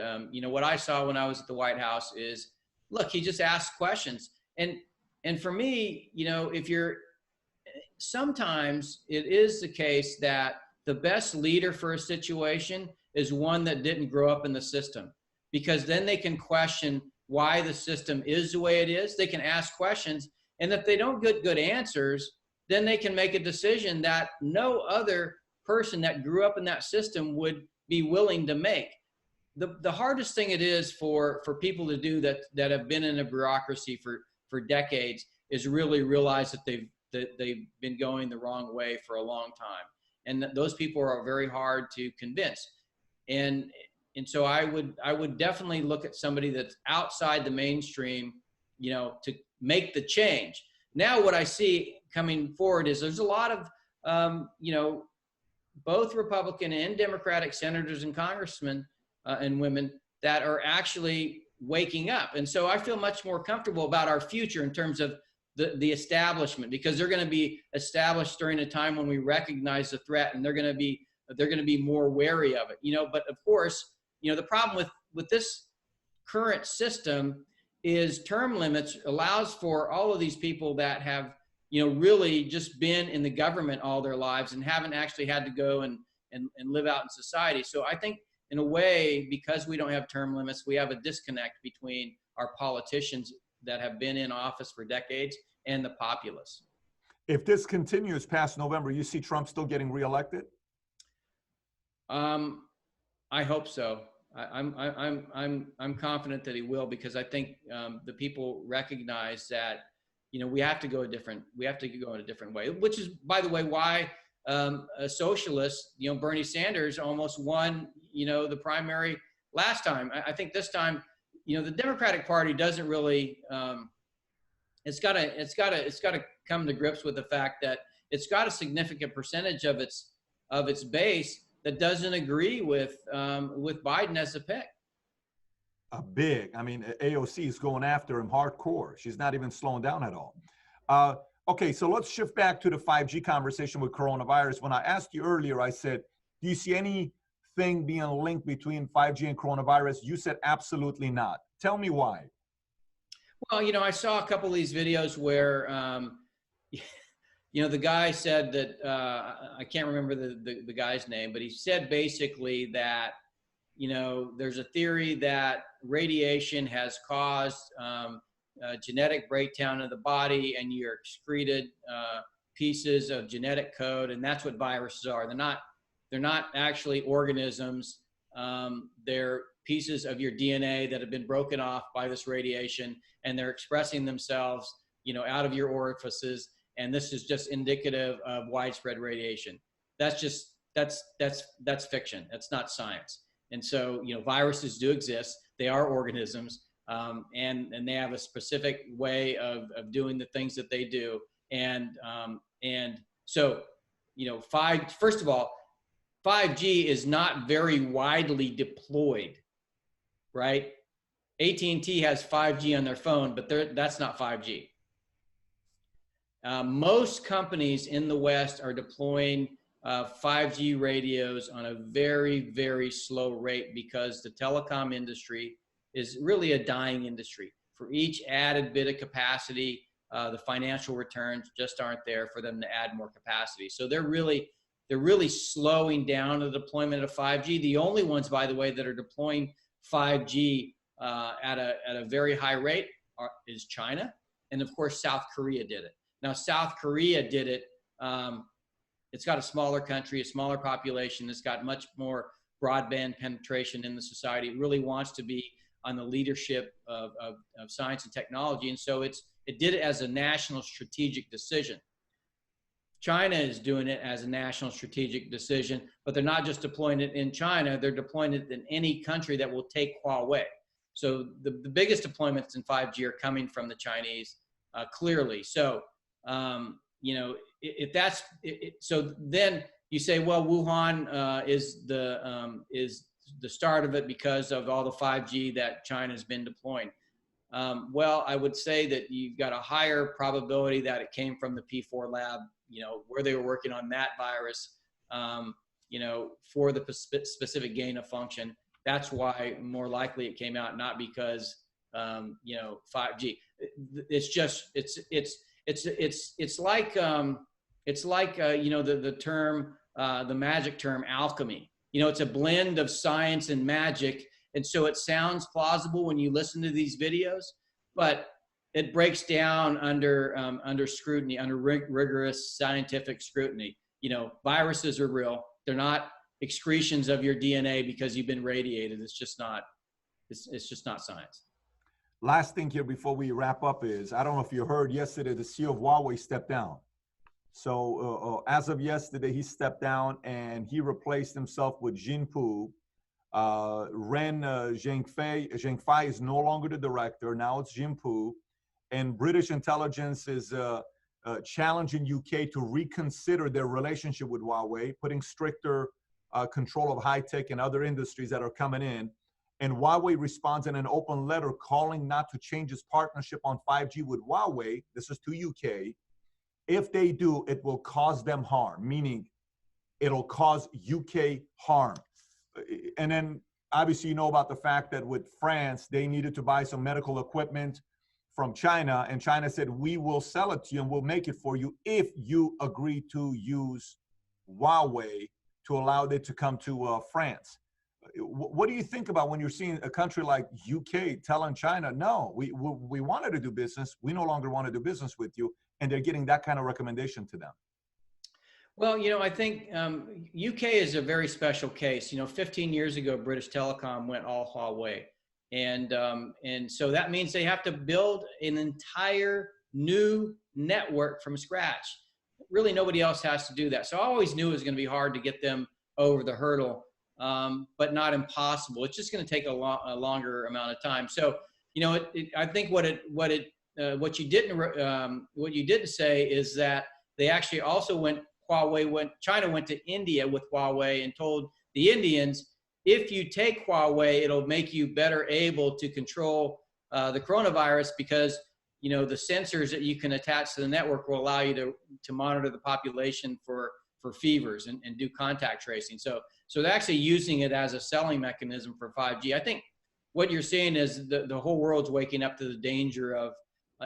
what I saw when I was at the White House is, look, he just asks questions. And for me, sometimes it is the case that the best leader for a situation is one that didn't grow up in the system, because then they can question why the system is the way it is. They can ask questions, and if they don't get good answers, then they can make a decision that no other person that grew up in that system would be willing to make. The hardest thing it is for people to do that have been in a bureaucracy for decades is really realize that they've been going the wrong way for a long time. And those people are very hard to convince. And so I would definitely look at somebody that's outside the mainstream, you know, to make the change. Now what I see coming forward is there's a lot of, you know, both Republican and Democratic senators and congressmen and women that are actually waking up. And so I feel much more comfortable about our future in terms of the establishment, because they're going to be established during a time when we recognize the threat, and they're going to be more wary of it, you know. But of course, you know, the problem with this current system is term limits allows for all of these people that have, you know, really just been in the government all their lives and haven't actually had to go and live out in society. So I think in a way, because we don't have term limits, we have a disconnect between our politicians that have been in office for decades and the populace. If this continues past November, you see Trump still getting reelected? I hope so. I'm confident that he will, because I think the people recognize that, you know, we have to go in a different way, which is, by the way, why a socialist, you know, Bernie Sanders almost won, you know, the primary last time. I think this time, you know, the Democratic Party doesn't really, it's got to come to grips with the fact that it's got a significant percentage of its base that doesn't agree with Biden as a pick. Big. I mean, AOC is going after him hardcore. She's not even slowing down at all. Okay, so let's shift back to the 5G conversation with coronavirus. When I asked you earlier, I said, do you see anything being linked between 5G and coronavirus? You said absolutely not. Tell me why. Well, you know, I saw a couple of these videos where, you know, the guy said that, I can't remember the guy's name, but he said basically that, you know, there's a theory that radiation has caused genetic breakdown of the body, and you're excreted pieces of genetic code, and that's what viruses are. They're not actually organisms. They're pieces of your DNA that have been broken off by this radiation, and they're expressing themselves, you know, out of your orifices. And this is just indicative of widespread radiation. That's fiction. That's not science. And so, you know, viruses do exist. They are organisms, and they have a specific way of doing the things that they do. And so, you know, first of all, 5G is not very widely deployed, right? AT&T has 5G on their phone, but that's not 5G. Most companies in the West are deploying 5G radios on a very, very slow rate, because the telecom industry is really a dying industry. For each added bit of capacity, the financial returns just aren't there for them to add more capacity. So they're really slowing down the deployment of 5G. The only ones, by the way, that are deploying 5G at a very high rate is China, and of course South Korea did it. Now, South Korea did it. It's got a smaller country, a smaller population. It's got much more broadband penetration in the society. It really wants to be on the leadership of science and technology. And so it did it as a national strategic decision. China is doing it as a national strategic decision, but they're not just deploying it in China. They're deploying it in any country that will take Huawei. So the biggest deployments in 5G are coming from the Chinese, clearly. So, you know, if that's so, then you say, well, Wuhan is the start of it because of all the 5G that China's been deploying. Well, I would say that you've got a higher probability that it came from the P4 lab, you know, where they were working on that virus, you know, for the specific gain of function. That's why more likely it came out, not because, you know, 5G. It's just, it's like you know, the term, the magic term alchemy. You know, it's a blend of science and magic. And so it sounds plausible when you listen to these videos, but it breaks down under scrutiny, under rigorous scientific scrutiny. You know, viruses are real. They're not excretions of your DNA because you've been radiated. It's just not. It's just not science. Last thing here before we wrap up is, I don't know if you heard yesterday, the CEO of Huawei stepped down. So as of yesterday, he stepped down and he replaced himself with Jinpu. Ren Zhengfei is no longer the director. Now it's Jinpu. And British intelligence is challenging UK to reconsider their relationship with Huawei, putting stricter control of high tech and other industries that are coming in. And Huawei responds in an open letter calling not to change its partnership on 5G with Huawei. This is to UK. If they do, it will cause them harm, meaning it'll cause UK harm. And then obviously you know about the fact that with France, they needed to buy some medical equipment from China, and China said, we will sell it to you and we'll make it for you if you agree to use Huawei to allow it to come to France. What do you think about when you're seeing a country like UK telling China, no, we wanted to do business, we no longer want to do business with you, and they're getting that kind of recommendation to them? Well, you know, I think UK is a very special case. You know, 15 years ago, British Telecom went all Huawei. And so that means they have to build an entire new network from scratch. Really, nobody else has to do that. So I always knew it was going to be hard to get them over the hurdle, but not impossible. It's just going to take a longer amount of time. So, you know, I think what you didn't say is that they actually also China went to India with Huawei and told the Indians, if you take Huawei, it'll make you better able to control the coronavirus because, you know, the sensors that you can attach to the network will allow you to monitor the population for fevers and do contact tracing. So they're actually using it as a selling mechanism for 5G. I think what you're seeing is the whole world's waking up to the danger of,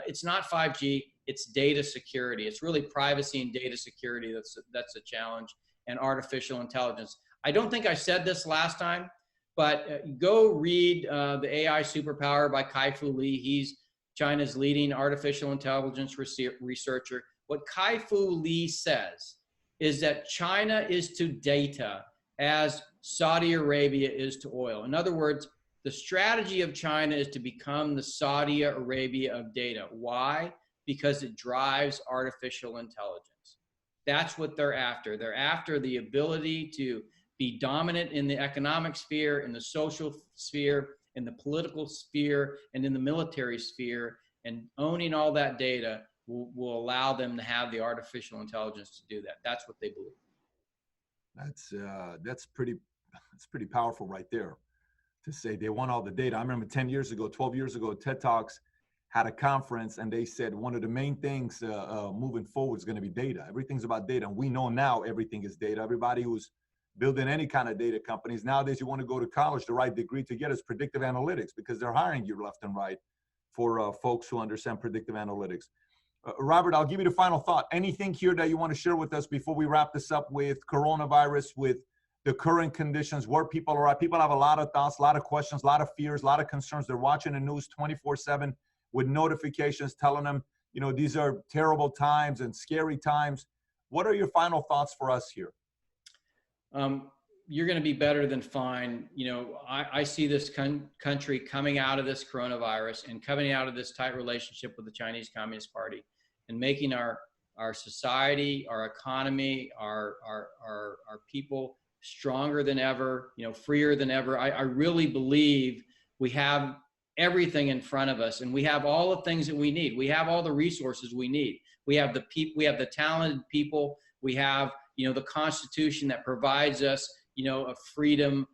it's not 5G, it's data security. It's really privacy and data security that's a challenge, and artificial intelligence. I don't think I said this last time, but go read The AI Superpower by Kai-Fu Lee. He's China's leading artificial intelligence researcher. What Kai-Fu Lee says is that China is to data as Saudi Arabia is to oil. In other words, the strategy of China is to become the Saudi Arabia of data. Why? Because it drives artificial intelligence. That's what they're after. They're after the ability to be dominant in the economic sphere, in the social sphere, in the political sphere, and in the military sphere, and owning all that data will allow them to have the artificial intelligence to do that. That's what they believe. That's pretty powerful right there, to say they want all the data. I remember 10 years ago, 12 years ago, TED Talks had a conference and they said one of the main things moving forward is going to be data. Everything's about data. And we know now everything is data. Everybody who's building any kind of data companies, nowadays you want to go to college, the right degree to get is predictive analytics, because they're hiring you left and right for folks who understand predictive analytics. Robert, I'll give you the final thought. Anything here that you want to share with us before we wrap this up with coronavirus, with the current conditions, where people are at? People have a lot of thoughts, a lot of questions, a lot of fears, a lot of concerns. They're watching the news 24/7 with notifications telling them, you know, these are terrible times and scary times. What are your final thoughts for us here? You're going to be better than fine. You know, I see this country coming out of this coronavirus and coming out of this tight relationship with the Chinese Communist Party and making our society, our economy, our people stronger than ever, you know, freer than ever. I really believe we have everything in front of us, and we have all the things that we need. We have all the resources we need. We have the people, we have the talented people. We have, you know, the Constitution that provides us, you know, a freedom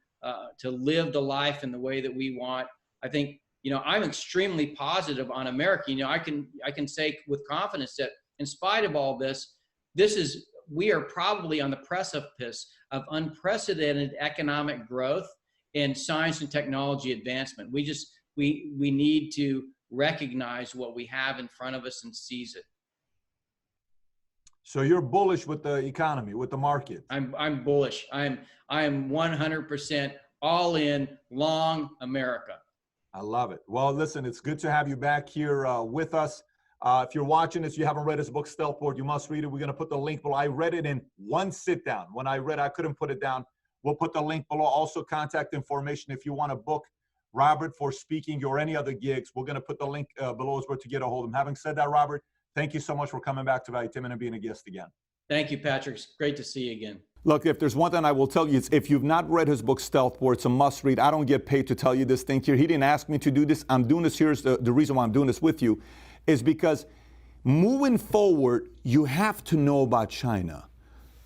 to live the life in the way that we want. I think, you know, I'm extremely positive on America. You know, I can say with confidence that in spite of all this, we are probably on the precipice of unprecedented economic growth and science and technology advancement. We need to recognize what we have in front of us and seize it. So you're bullish with the economy, with the market? I'm bullish. I am 100% all in, long America. I love it. Well, listen, it's good to have you back here with us. If you're watching this, you haven't read his book, Stealth Board, you must read it. We're going to put the link below. I read it in one sit down. When I read, I couldn't put it down. We'll put the link below. Also, contact information if you want to book Robert for speaking or any other gigs. We're going to put the link below as well to get a hold of him. Having said that, Robert, thank you so much for coming back to Valuetainment and being a guest again. Thank you, Patrick. It's great to see you again. Look, if there's one thing I will tell you, it's if you've not read his book, Stealth Board, it's a must read. I don't get paid to tell you this thing here. He didn't ask me to do this. I'm doing this. Here's the reason why I'm doing this with you is because moving forward, you have to know about China.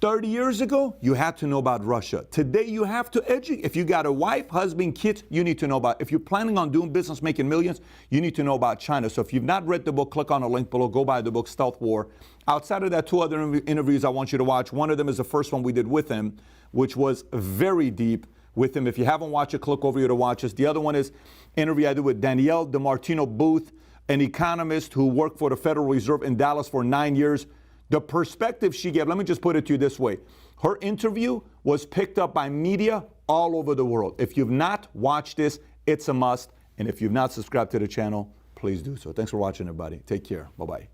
30 years ago, you had to know about Russia. Today, you have to educate. If you got a wife, husband, kids, you need to know about. If you're planning on doing business, making millions, you need to know about China. So if you've not read the book, click on the link below. Go buy the book, Stealth War. Outside of that, 2 other interviews I want you to watch. One of them is the first one we did with him, which was very deep with him. If you haven't watched it, click over here to watch this. The other one is interview I did with Danielle DeMartino Booth, an economist who worked for the Federal Reserve in Dallas for 9 years. The perspective she gave, let me just put it to you this way. Her interview was picked up by media all over the world. If you've not watched this, it's a must. And if you've not subscribed to the channel, please do so. Thanks for watching, everybody. Take care. Bye-bye.